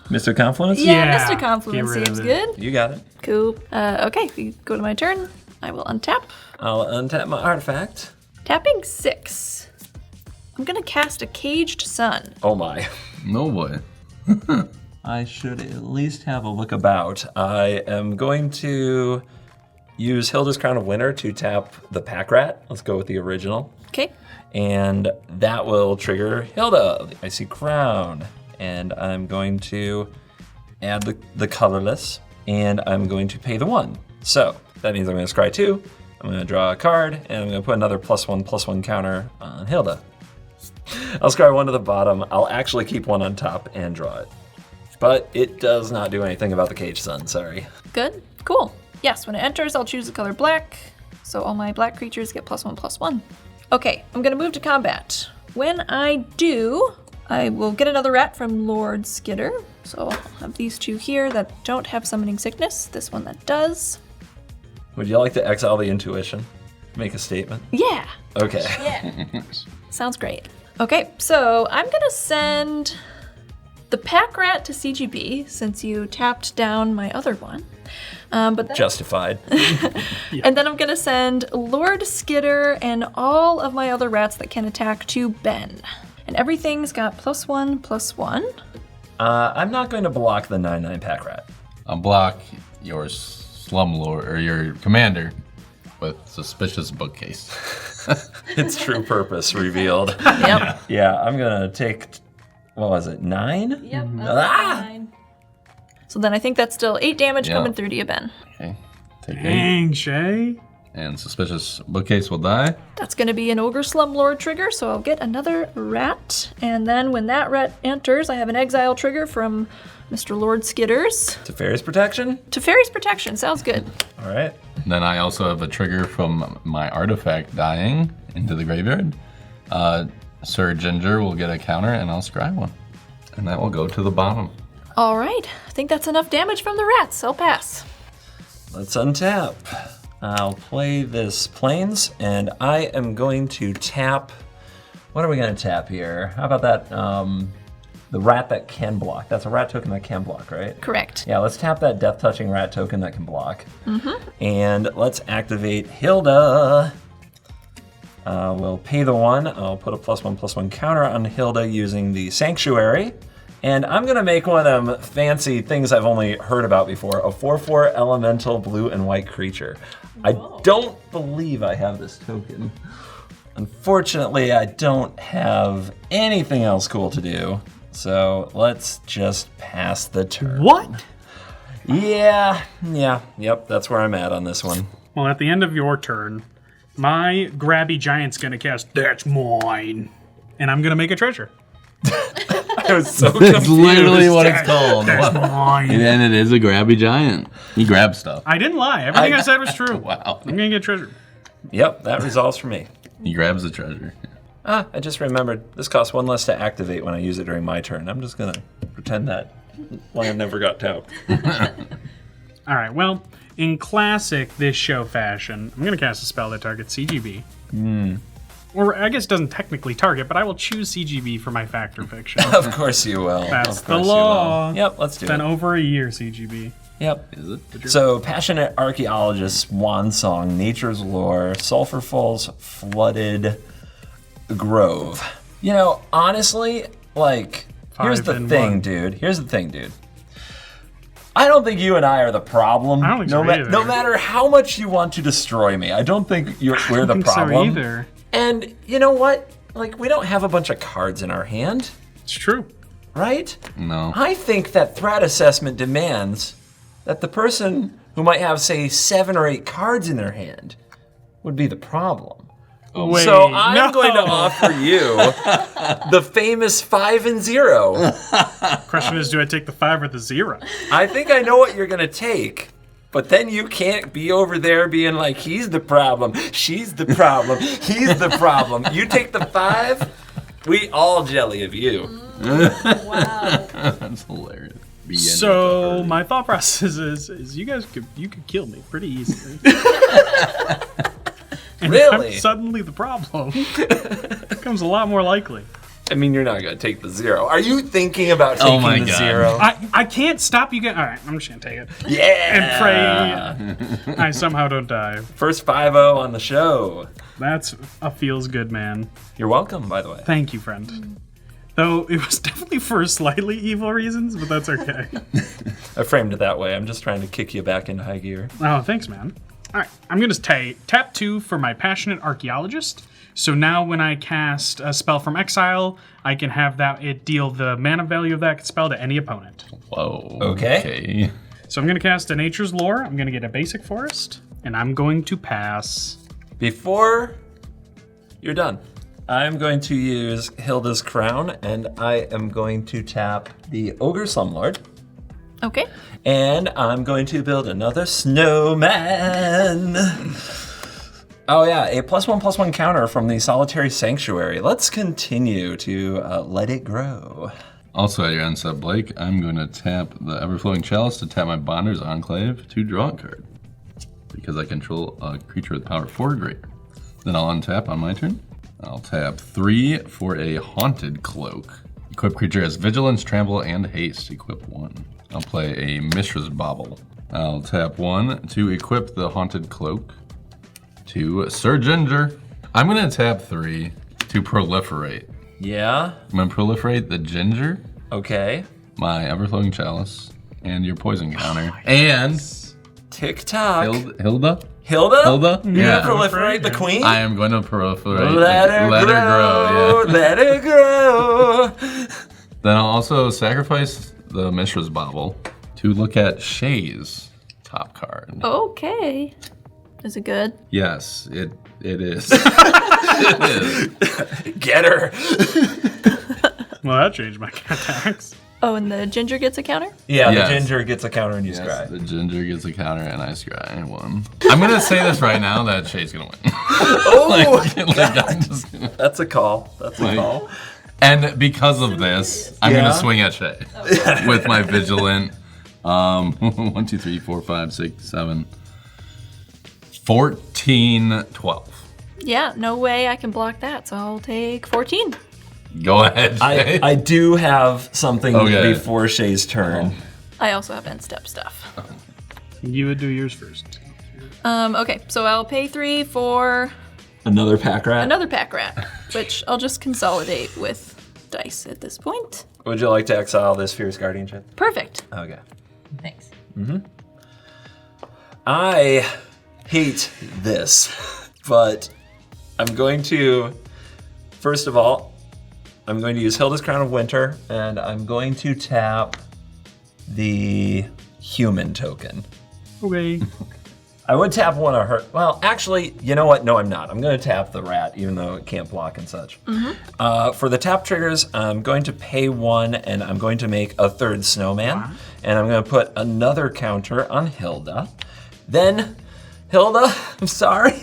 Mr. Confluence? Yeah, Mr. Confluence get rid seems of it. good. You got it. Cool. Okay, we go to my turn. I will untap. I'll untap my artifact. Tapping 6. I'm gonna cast a Caged Sun. Oh my. No boy. I should at least have a look about. I am going to use Hylda's Crown of Winter to tap the Pack Rat. Let's go with the original. Okay. And that will trigger Hylda, the Icy Crown. And I'm going to add the colorless, and I'm going to pay the 1. So that means I'm going to scry 2, I'm going to draw a card, and I'm going to put another +1/+1 counter on Hylda. I'll scry 1 to the bottom. I'll actually keep 1 on top and draw it. But it does not do anything about the Caged Sun, sorry. Good. Cool. Yes, when it enters, I'll choose the color black, so all my black creatures get +1/+1. Okay, I'm gonna move to combat. When I do, I will get another rat from Lord Skitter. So I'll have these 2 here that don't have Summoning Sickness, this one that does. Would you like to exile the intuition? Make a statement? Yeah, Okay. yeah. Sounds great. Okay, so I'm gonna send the Pack Rat to CGB since you tapped down my other one. But then, Justified. and then I'm gonna send Lord Skitter and all of my other rats that can attack to Ben. And everything's got +1/+1. I'm not going to block the 9/9 Pack Rat. I'll block your Slumlord, or your commander, with Suspicious Bookcase. Its true purpose revealed. Yep. Yeah, I'm gonna take, what was it, 9? Yep. Ah! 9. So then I think that's still 8 damage Yeah. coming through to you, Ben. Okay. Take 8. Dang, Shea. And Suspicious Bookcase will die. That's going to be an Ogre Slumlord trigger, so I'll get another rat. And then when that rat enters, I have an exile trigger from Mr. Lord Skitters. Teferi's Protection? Teferi's Protection, sounds good. All right. Then I also have a trigger from my artifact dying into the graveyard. Sir Ginger will get a counter, and I'll scry 1. And that will go to the bottom. All right, I think that's enough damage from the rats. I'll pass. Let's untap. I'll play this Plains, and I am going to tap. What are we going to tap here? How about that the rat that can block. That's a rat token that can block, right? Correct. Yeah, let's tap that death touching rat token that can block. And let's activate Hylda. We'll pay the 1. I'll put a +1/+1 counter on Hylda using the Sanctuary. And I'm gonna make one of them fancy things I've only heard about before, a 4/4 elemental blue and white creature. I don't believe I have this token. Unfortunately, I don't have anything else cool to do. So let's just pass the turn. What? Yep, that's where I'm at on this one. Well, at the end of your turn, my grabby giant's gonna cast That's Mine. And I'm gonna make a treasure. I was so confused. It's literally what it's called. That's mine. And it is a grabby giant. He grabs stuff. I didn't lie. Everything I said was true. Wow. I'm gonna get treasure. Yep, that resolves for me. He grabs the treasure. I just remembered this costs 1 less to activate when I use it during my turn. I'm just gonna pretend that land never got tapped. All right, well, in classic this show fashion, I'm gonna cast a spell that targets CGB. Or I guess it doesn't technically target, but I will choose CGB for my factor fiction. Of course you will. That's Of the course you law. will. Yep, let's do It's been it. over a year, CGB. Yep. Is it? So, Passionate Archaeologist, Swan Song, Nature's Lore, Sulphur Falls, Flooded Grove. You know, honestly, like, here's the 5 and thing, 1. dude. Here's the thing, dude. I don't think you and I are the problem. I don't think so either. No matter how much you want to destroy me, I don't think we're the I don't think so problem. either. And you know what? Like, we don't have a bunch of cards in our hand, It's true. right? No. I think that threat assessment demands that the person who might have, say, 7 or 8 cards in their hand would be the problem. Wait, So I'm no. going to offer you the famous 5 and 0. Question is, do I take the 5 or the 0? I think I know what you're going to take. But then you can't be over there being like, he's the problem, she's the problem, he's the problem. You take the 5, we all jelly of you. Wow. That's hilarious. So my thought process is you guys could kill me pretty easily. And Really? I'm suddenly the problem. Becomes a lot more likely. I mean, you're not going to take the 0. Are you thinking about taking my the God. 0? I can't stop you guys. All right, I'm just gonna take it Yeah! and pray I somehow don't die. First 5-0 on the show. That's a feels good, man. You're welcome, by the way. Thank you, friend. Though it was definitely for slightly evil reasons, but that's okay. I framed it that way. I'm just trying to kick you back into high gear. Oh, thanks, man. All right, I'm gonna tap 2 for my Passionate Archaeologist. So now when I cast a spell from exile, I can have it deal the mana value of that spell to any opponent. Whoa. Okay. So I'm going to cast a Nature's Lore. I'm going to get a basic forest, and I'm going to pass. Before you're done, I'm going to use Hylda's Crown, and I am going to tap the Ogre Slumlord. Okay. And I'm going to build another snowman. Oh yeah, a +1/+1 counter from the Solitary Sanctuary. Let's continue to let it grow. Also at your end, Sub Blake, I'm going to tap the Everflowing Chalice to tap my Bonder's Enclave to draw a card. Because I control a creature with power 4 or greater. Then I'll untap on my turn. I'll tap 3 for a Haunted Cloak. Equip creature has Vigilance, Trample, and Haste. Equip 1. I'll play a Mishra's Bauble. I'll tap 1 to equip the Haunted Cloak. To Sir Ginger. I'm going to tap 3 to proliferate. Yeah, I'm going to proliferate the Ginger, okay. my Everflowing Chalice, and your poison counter. And Tick-tock. Hylda? Hylda? Hylda? You Yeah. gonna proliferate the queen? I am going to proliferate. Let her grow, yeah. let her grow. Then I'll also sacrifice the Mishra's Bauble to look at Shea's top card. Okay. Is it good? Yes, it is. It is. Get her. Well, that changed my attacks. Oh, and the ginger gets a counter? Yeah, Yes. the ginger gets a counter and you Yes, scry. the Ginger gets a counter and I scry 1. I'm going to say this right now that Shea's going to win. Oh, I'm just gonna... that's a call. That's a Like- call. And because of this, I'm Yeah. gonna swing at Shea with my Vigilant. 1, 2, 3, 4, 5, 6, 7, 14, 12. Yeah, no way I can block that, so I'll take 14. Go ahead, Shay. I do have something Okay. before Shay's turn. I also have end step stuff. You would do yours first. Okay, so I'll pay 3 for Another pack rat? another pack rat, which I'll just consolidate with dice at this point. Would you like to exile this Fierce Guardianship? Perfect. Okay. Thanks. I hate this, but I'm going to, first of all, I'm going to use Hylda's Crown of Winter, and I'm going to tap the human token. Okay. I would tap one of her. Well, actually, you know what? No, I'm not. I'm going to tap the rat, even though it can't block and such. For the tap triggers, I'm going to pay 1, and I'm going to make a 3rd snowman. And I'm going to put another counter on Hylda. Then, Hylda, I'm sorry.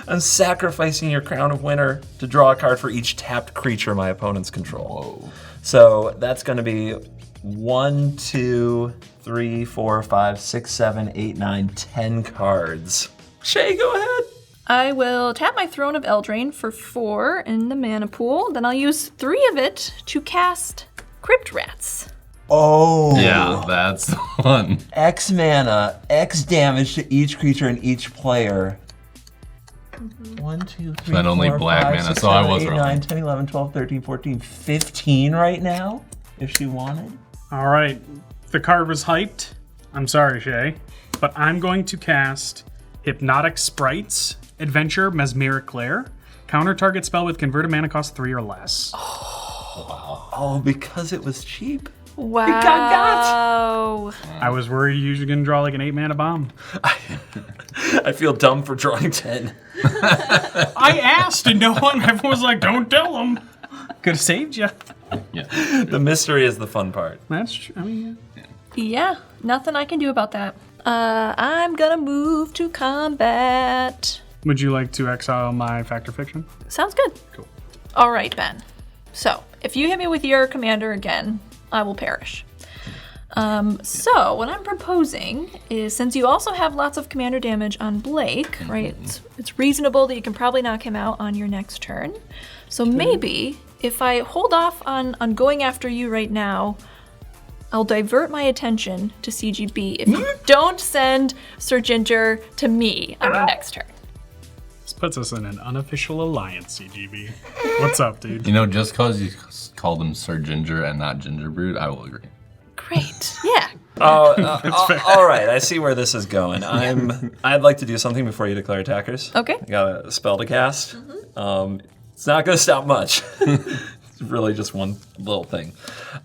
I'm sacrificing your Crown of Winter to draw a card for each tapped creature my opponents control. Whoa. So that's going to be 1, 2, 3, 4, 5, 6, 7, 8, 9, 10 cards. Shay, go ahead. I will tap my Throne of Eldraine for 4 in the mana pool. Then I'll use 3 of it to cast Crypt Rats. Oh. Yeah, that's fun. X mana, X damage to each creature and each player. 1, 2, 3, Not only 4, black 5, mana, 6, so I 7, was 8, wrong. 9, 10, 11, 12, 13, 14, 15 right now, if she wanted. All right. The card was hyped. I'm sorry, Shay. But I'm going to cast Hypnotic Sprites, Adventure, Mesmeric Glare. Counter target spell with converted mana cost 3 or less. Oh, because it was cheap? Wow. It got. I was worried you were going to draw like an 8 mana bomb. I feel dumb for drawing 10. I asked and everyone was like, don't tell them. Could have saved you. Yeah. The mystery is the fun part. That's true. I mean, yeah. Yeah, nothing I can do about that. I'm gonna move to combat. Would you like to exile my Fact or Fiction? Sounds good. Cool. All right, Ben. So, if you hit me with your commander again, I will perish. So, what I'm proposing is, since you also have lots of commander damage on Blake, right, it's reasonable that you can probably knock him out on your next turn. So maybe, if I hold off on going after you right now, I'll divert my attention to CGB if you don't send Sir Ginger to me on your next turn. This puts us in an unofficial alliance, CGB. What's up, dude? You know, just because you called him Sir Ginger and not Gingerbread, I will agree. Great. Yeah. All right, I see where this is going. I'd like to do something before you declare attackers. Okay. I got a spell to cast. It's not going to stop much. It's really just one little thing.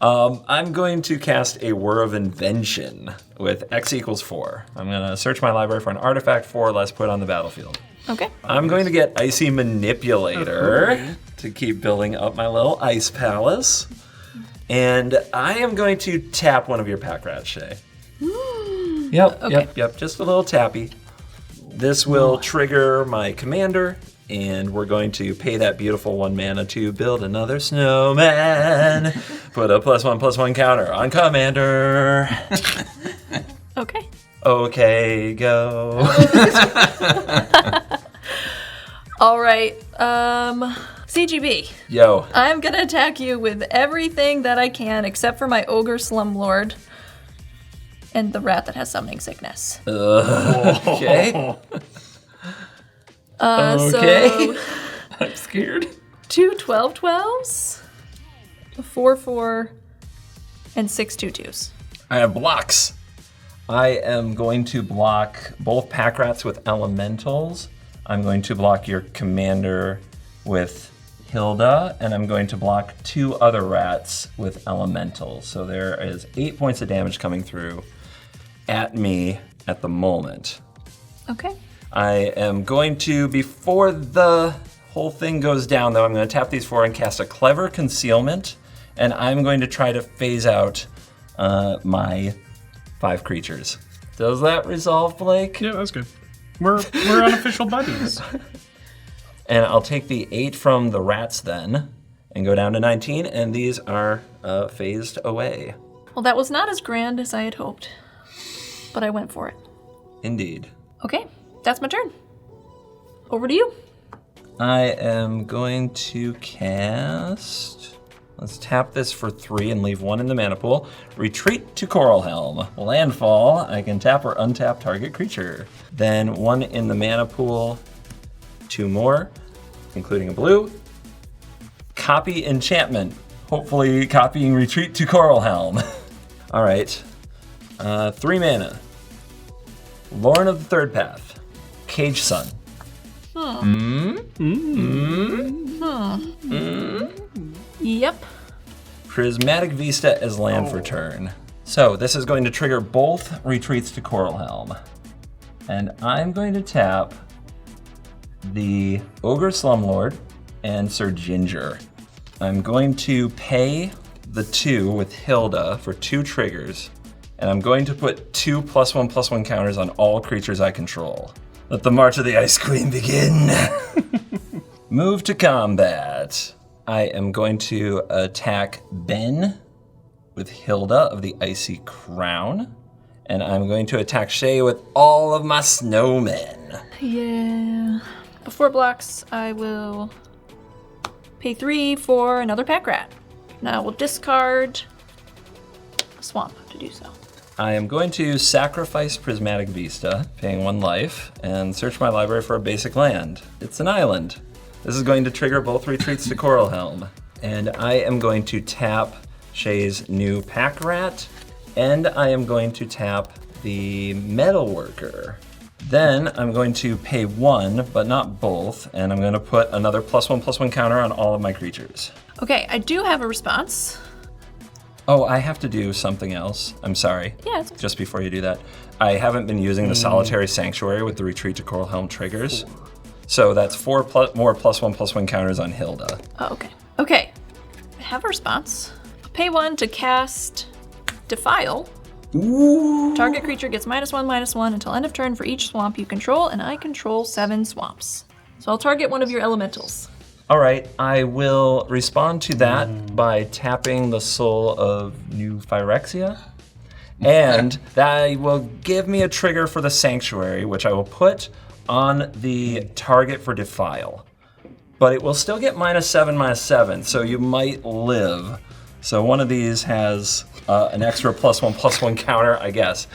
I'm going to cast a Whir of Invention with X equals 4. I'm going to search my library for an artifact 4 or less put on the battlefield. Okay. I'm going to get Icy Manipulator to keep building up my little ice palace. And I am going to tap one of your pack rats, Shay. Yep. Just a little tappy. This will trigger my commander, and we're going to pay that beautiful 1 mana to build another snowman. Put a +1/+1 counter on commander. Okay. Okay, go. All right. CGB. Yo. I'm gonna attack you with everything that I can except for my ogre slumlord and the rat that has summoning sickness. Okay. So I'm scared. 2 12/12s, a 4/4, and 6 2/2s. I have blocks. I am going to block both pack rats with elementals. I'm going to block your commander with Hylda, and I'm going to block 2 other rats with elementals. So there is 8 points of damage coming through at me at the moment. Okay. I am going to, before the whole thing goes down though, I'm going to tap these 4 and cast a Clever Concealment, and I'm going to try to phase out my 5 creatures. Does that resolve, Blake? Yeah, that's good. We're unofficial buddies. And I'll take the 8 from the rats then and go down to 19, and these are phased away. Well, that was not as grand as I had hoped, but I went for it. Indeed. Okay, that's my turn. Over to you. I am going to cast Let's tap this for 3 and leave 1 in the mana pool. Retreat to Coral Helm. Landfall, I can tap or untap target creature. Then 1 in the mana pool, 2 more, including a blue. Copy enchantment, hopefully copying Retreat to Coral Helm. All right, 3 mana. Lorn of the Third Path, Cage Sun. Yep. Prismatic Vista as land for turn. So this is going to trigger both retreats to Coral Helm. And I'm going to tap the Ogre Slumlord and Sir Ginger. I'm going to pay the 2 with Hylda for 2 triggers. And I'm going to put 2 +1/+1 counters on all creatures I control. Let the March of the Ice Queen begin. Move to combat. I am going to attack Ben with Hylda of the Icy Crown. And I'm going to attack Shea with all of my snowmen. Yeah. Before blocks, I will pay 3 for another pack rat. Now we'll discard a swamp to do so. I am going to sacrifice Prismatic Vista, paying 1 life, and search my library for a basic land. It's an island. This is going to trigger both retreats to Coral Helm. And I am going to tap Shea's new pack rat, and I am going to tap the Metalworker. Then I'm going to pay 1, but not both, and I'm going to put another +1/+1 counter on all of my creatures. Okay, I do have a response. Oh, I have to do something else. I'm sorry. Yeah, it's okay. Just before you do that, I haven't been using the Solitary Sanctuary with the Retreat to Coral Helm triggers. So that's 4 more +1/+1 counters on Hylda. Oh, okay. Okay, I have a response. Pay 1 to cast Defile. Ooh. Target creature gets -1/-1 until end of turn for each swamp you control, and I control 7 swamps. So I'll target one of your elementals. All right, I will respond to that by tapping the Soul of New Phyrexia. And that will give me a trigger for the Sanctuary, which I will put on the target for Defile. But it will still get -7/-7, so you might live. So one of these has an extra +1/+1 counter, I guess.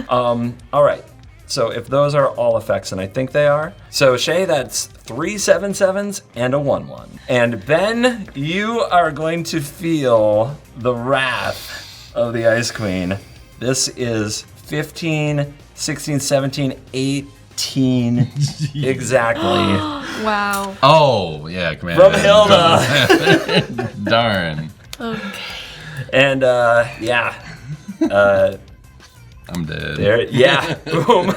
All right. So if those are all effects, and I think they are. So Shea, that's 3 7/7s and a 1/1. And Ben, you are going to feel the wrath of the Ice Queen. This is 15, 16, 17, 18 exactly. Wow. Oh, yeah, Commander. From Hylda. Darn. Okay. And yeah. I'm dead. There, yeah, boom.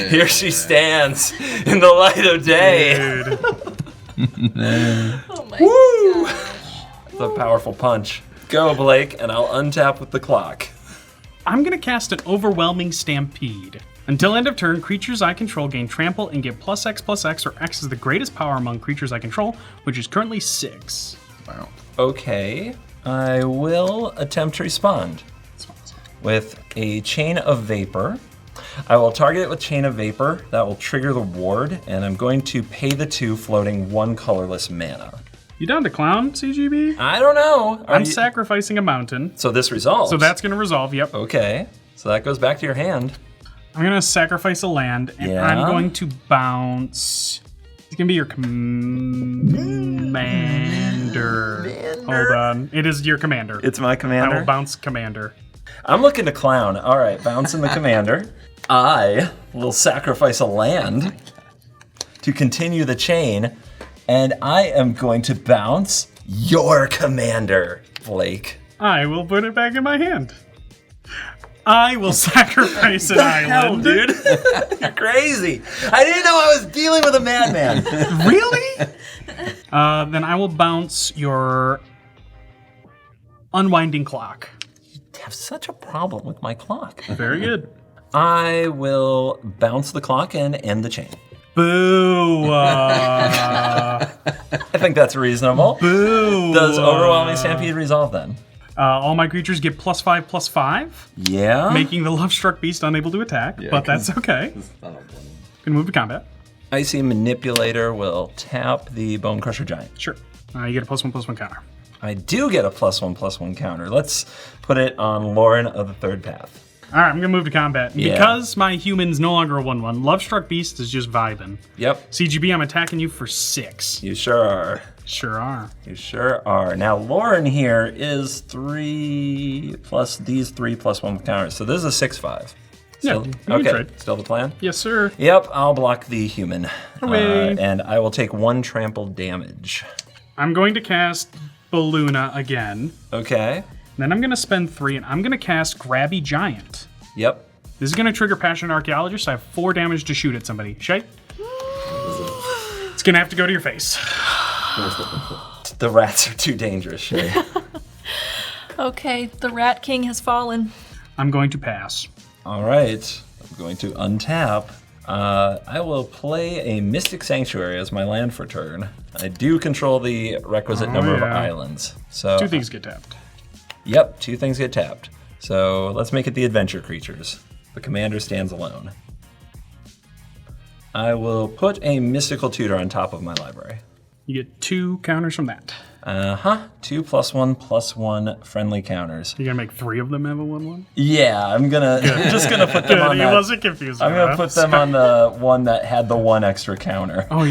Here she stands in the light of day. Oh my Woo! It's a powerful punch. Go, Blake, and I'll untap with the clock. I'm gonna cast an Overwhelming Stampede. Until end of turn, creatures I control gain trample and get +X/+X, where X is the greatest power among creatures I control, which is currently 6. Wow. Okay, I will attempt to respond with a Chain of Vapor. I will target it with Chain of Vapor. That will trigger the ward, and I'm going to pay the 2 floating 1 colorless mana. You down to clown, CGB? I don't know. I'm sacrificing a mountain. So this resolves. So that's gonna resolve, yep. Okay, so that goes back to your hand. I'm gonna sacrifice a land, and Yeah. I'm going to bounce. It's gonna be your commander. Hold on. It is your commander. It's my I commander. will bounce commander. I'm looking to clown. All right, bouncing the commander. I will sacrifice a land to continue the chain, and I am going to bounce your commander, Blake. I will put it back in my hand. I will sacrifice an Hell, island. dude. You're crazy. I didn't know I was dealing with a madman. Really? Then I will bounce your Unwinding Clock. I have such a problem with my clock. Very good. I will bounce the clock and end the chain. Boo. I think that's reasonable. Boo. Does Overwhelming Stampede resolve then? All my creatures get +5/+5, Yeah. making the Love-Struck Beast unable to attack, but that's okay. Can move to combat. Icy Manipulator will tap the Bone Crusher Giant. Sure. You get a +1/+1 counter. I do get a +1/+1 counter. Let's put it on Lauren of the third path. All right, I'm gonna move to combat. Yeah. Because my human's no longer a 1/1, Love Struck Beast is just vibing. Yep. CGB, I'm attacking you for 6. You sure are. Sure are. You sure are. Now, Lauren here is 3 plus these 3 +1 counters. So this is a 6/5. Yeah, you can trade. Still the plan? Yes, sir. Yep, I'll block the human. Away. And I will take 1 trample damage. I'm going to cast Beluna again. Okay. Then I'm going to spend 3, and I'm going to cast Grabby Giant. Yep. This is going to trigger Passionate Archaeologist. I have 4 damage to shoot at somebody. Shea? It's going to have to go to your face. The rats are too dangerous, Shea. Okay, the Rat King has fallen. I'm going to pass. All right. I'm going to untap. I will play a Mystic Sanctuary as my land for turn. I do control the requisite number of islands. So 2 things get tapped. Yep, 2 things get tapped. So let's make it the adventure creatures. The commander stands alone. I will put a mystical tutor on top of my library. You get 2 counters from that. 2 +1/+1 friendly counters. You're going to make 3 of them have a 1/1? Yeah, I'm just gonna put them on He that. wasn't confused. I'm gonna put them on the one that had the 1 extra counter. Oh,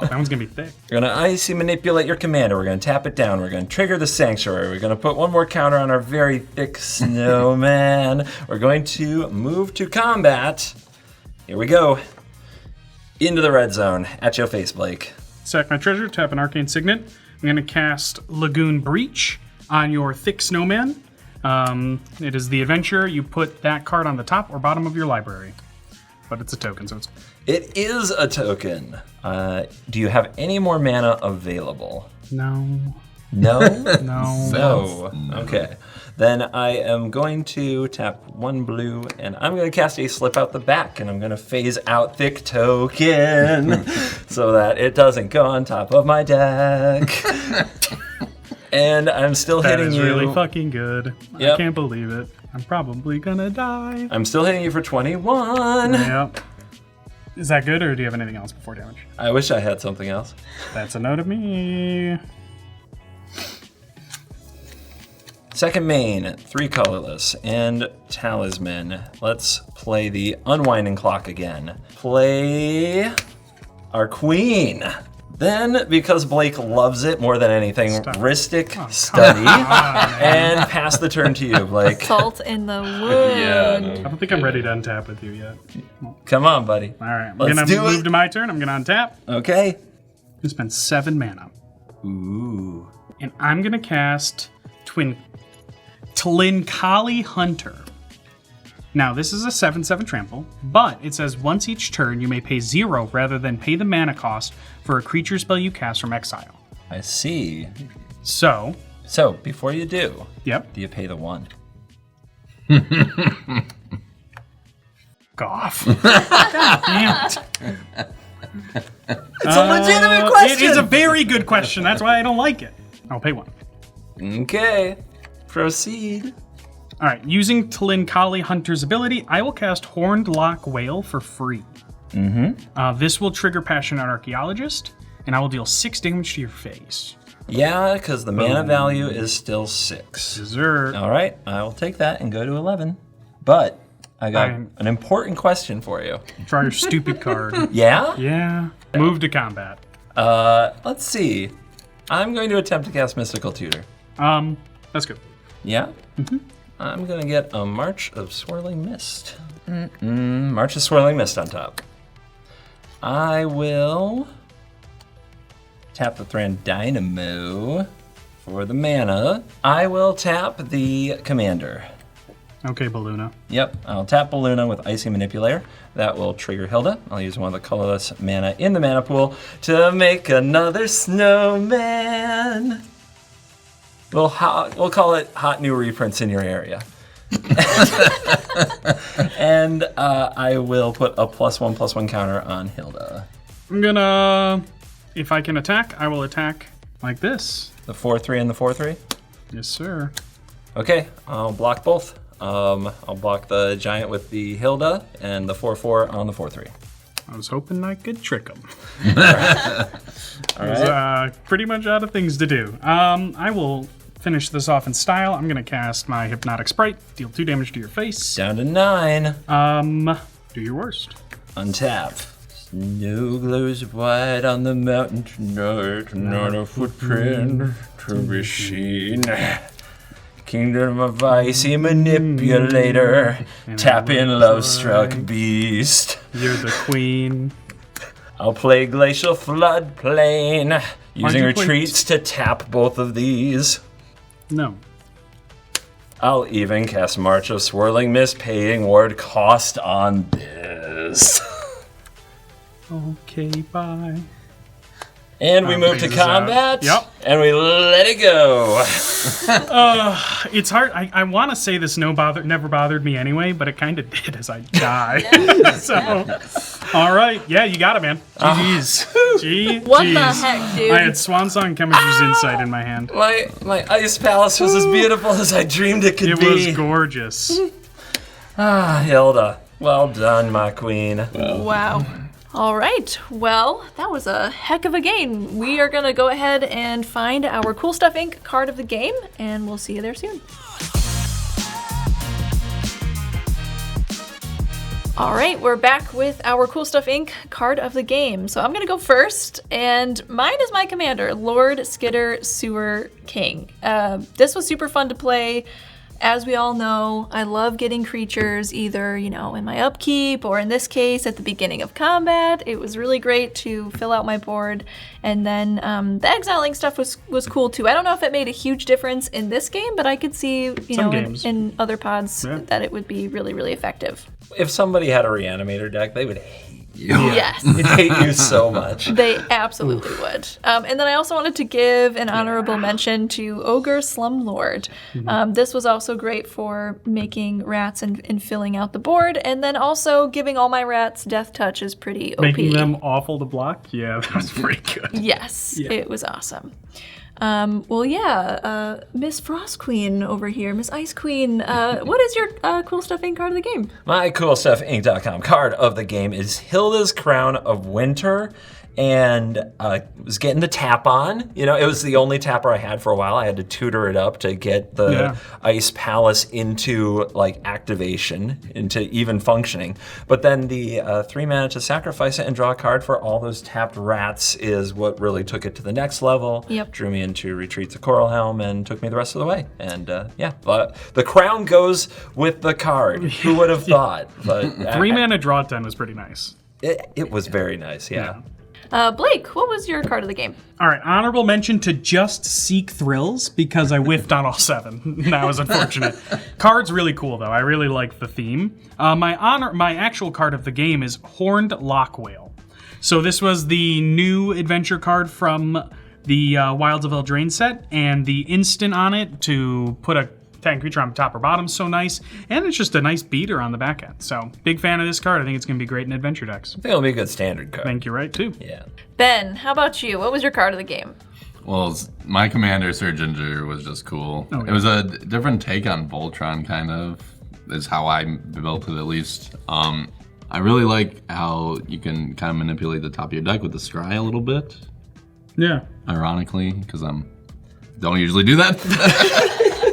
that one's going to be thick. We're gonna icy manipulate your commander. We're gonna tap it down. We're gonna trigger the sanctuary. We're gonna put 1 more counter on our very thick snowman. We're going to move to combat. Here we go. Into the red zone. At your face, Blake. Sack my treasure, tap an Arcane Signet. I'm going to cast Lagoon Breach on your thick snowman. It is the adventure. You put that card on the top or bottom of your library. But it's a token, so it's... It is a token. Do you have any more mana available? No. No? No. No. Okay. Then I am going to tap 1 blue, and I'm going to cast a Slip Out the Back, and I'm going to phase out Thick Token so that it doesn't go on top of my deck. And I'm still hitting you. That is really fucking good. Yep. I can't believe it. I'm probably gonna die. I'm still hitting you for 21. Yep. Is that good, or do you have anything else before damage? I wish I had something else. That's a note of me. Second main, 3 colorless, and Talisman. Let's play the Unwinding Clock again. Play our queen. Then, because Blake loves it more than anything, Ristic Study, and pass the turn to you, Blake. Salt in the wound. I don't think I'm ready to untap with you yet. Come on, buddy. All right, I'm Let's gonna do move it. to my turn. I'm gonna untap. Okay. You spend 7 mana. Ooh. And I'm gonna cast Tlinkali Hunter. Now, this is a 7/7 trample, but it says once each turn you may pay 0 rather than pay the mana cost for a creature spell you cast from exile. I see. So, before you do, yep. do you pay the 1? Go off. God damn it. It's a legitimate question. It is a very good question. That's why I don't like it. I'll pay 1. Okay. Proceed. All right, using Tlinkali Hunter's ability, I will cast Horned Lock Whale for free. This will trigger Passionate Archaeologist, and I will deal 6 damage to your face. Yeah, because the mana value is still 6. Dessert. All right, I will take that and go to 11. But I got an important question for you. Draw your stupid card. Yeah? Yeah. Move to combat. Let's see. I'm going to attempt to cast Mystical Tutor. That's good. Yeah? I'm going to get a March of Swirling Mist. March of Swirling Mist on top. I will tap the Thran Dynamo for the mana. I will tap the Commander. Okay, Beluna. Yep, I'll tap Beluna with Icy Manipulator. That will trigger Hylda. I'll use one of the colorless mana in the mana pool to make another snowman. We'll call it Hot New Reprints in your area. And I will put a +1/+1 counter on Hylda. I'm gonna... If I can attack, I will attack like this. The 4/3 and the 4/3? Yes, sir. Okay, I'll block both. I'll block the giant with the Hylda and the 4/4 on the 4/3. I was hoping I could trick him. All right. Pretty much out of things to do. I will finish this off in style. I'm going to cast my Hypnotic Sprite, deal 2 damage to your face. Down to 9. Do your worst. Untap. Snow glows white on the mountain tonight, not a footprint to be seen. Kingdom of Icy Manipulator, tap in Love-Struck Beast. You're the queen. I'll play Glacial Floodplain, using you play- retreats to tap both of these. No. I'll even cast March of Swirling Mist, paying ward cost on this. Okay, bye. And we move to phases out. combat. Yep. And we let it go. It's hard. I want to say this never bothered me anyway, but it kind of did as I died. So, all right. Yeah, you got it, man. GG's. GG's. What the heck, dude? I had Swan Song Chemistry's Insight in my hand. My ice palace was as beautiful as I dreamed it could It be. was gorgeous. Hylda. Well done, my queen. Wow. All right. Well, that was a heck of a game. We are going to go ahead and find our Cool Stuff Inc. card of the game, and we'll see you there soon. All right, we're back with our Cool Stuff Inc. card of the game. So I'm going to go first, and mine is my commander, Lord Skitter Sewer King. This was super fun to play. As we all know, I love getting creatures either, in my upkeep or in this case at the beginning of combat. It was really great to fill out my board. And then the exiling stuff was cool too. I don't know if it made a huge difference in this game, but I could see, in other pods that it would be really, really effective. If somebody had a reanimator deck, they would hate you. Yes. They'd hate you so much. They absolutely would. And then I also wanted to give an honorable mention to Ogre Slumlord. This was also great for making rats and filling out the board. And then also giving all my rats Death Touch is pretty OP. Making them awful to block? Yeah, that was pretty good. Yes, it was awesome. Miss Frost Queen over here, Miss Ice Queen, what is your Cool Stuff Inc. card of the game? My CoolStuffInc.com card of the game is Hylda's Crown of Winter. And was getting the tap on. It was the only tapper I had for a while. I had to tutor it up to get the Ice Palace into activation, into even functioning. But then the 3 mana to sacrifice it and draw a card for all those tapped rats is what really took it to the next level. Yep. Drew me into Retreat to Coral Helm and took me the rest of the way. And but the crown goes with the card. Who would have thought? But 3 mana draw 10 was pretty nice. It was very nice. Yeah. Blake, what was your card of the game? All right, honorable mention to Just Seek Thrills because I whiffed on all 7. That was unfortunate. Card's really cool though. I really like the theme. My actual card of the game is Horned Lockwhale. So this was the new adventure card from the Wilds of Eldraine set, and the instant on it to put a tank creature on top or bottom so nice, and it's just a nice beater on the back end. So big fan of this card. I think it's going to be great in adventure decks. I think it'll be a good standard card. I think you're right too. Yeah. Ben, how about you? What was your card of the game? Well, my commander, Sir Ginger, was just cool. Oh, yeah. It was a different take on Voltron, kind of, is how I built it at least. I really like how you can kind of manipulate the top of your deck with the scry a little bit. Yeah. Ironically, because don't usually do that.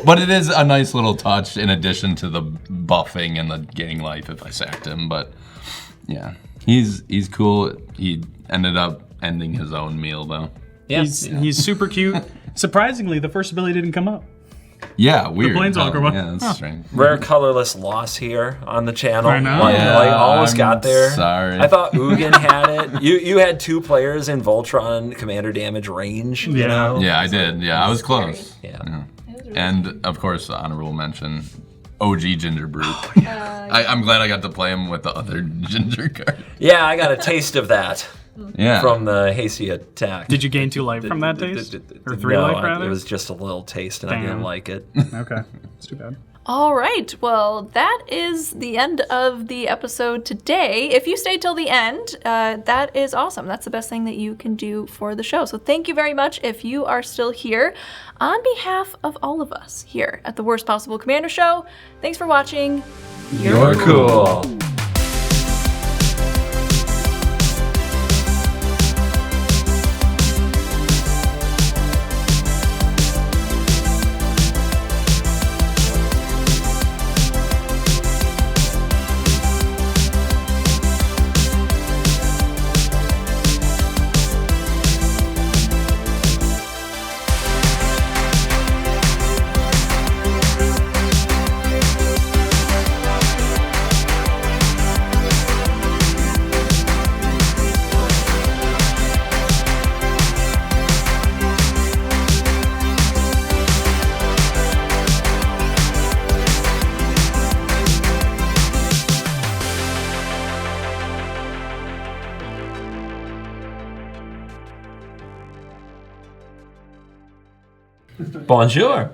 But it is a nice little touch in addition to the buffing and the gaining life if I sacked him. But yeah, he's cool. He ended up ending his own meal though. Yeah. He's super cute. Surprisingly, the first ability didn't come up. Yeah, weird. Planeswalker one. Yeah, that's strange. Rare colorless loss here on the channel. I know. Almost got there. Sorry. I thought Ugin had it. You had 2 players in Voltron commander damage range. You know? Yeah, I did. Yeah, I was close. Yeah. And of course, honorable mention, OG Ginger Brew. I'm glad I got to play him with the other Ginger card. Yeah, I got a taste of that Yeah. from the hasty attack. Did you gain 2 life from that taste? Or 3 life, rather? It was just a little taste, and I didn't like it. Okay. It's too bad. All right. Well, that is the end of the episode today. If you stayed till the end, that is awesome. That's the best thing that you can do for the show. So thank you very much if you are still here. On behalf of all of us here at the Worst Possible Commander Show, thanks for watching. You're cool. Bonjour.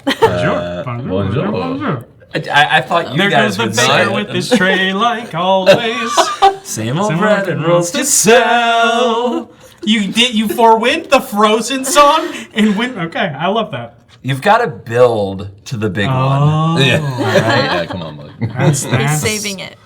Bonjour. I thought you There guys goes the would say baker it. with his tray, like always. Same old bread and rolls to sell. You forewent the Frozen song and went. Okay, I love that. You've got to build to the big one. Oh, Yeah. Yeah, come on, bud. that's He's saving it.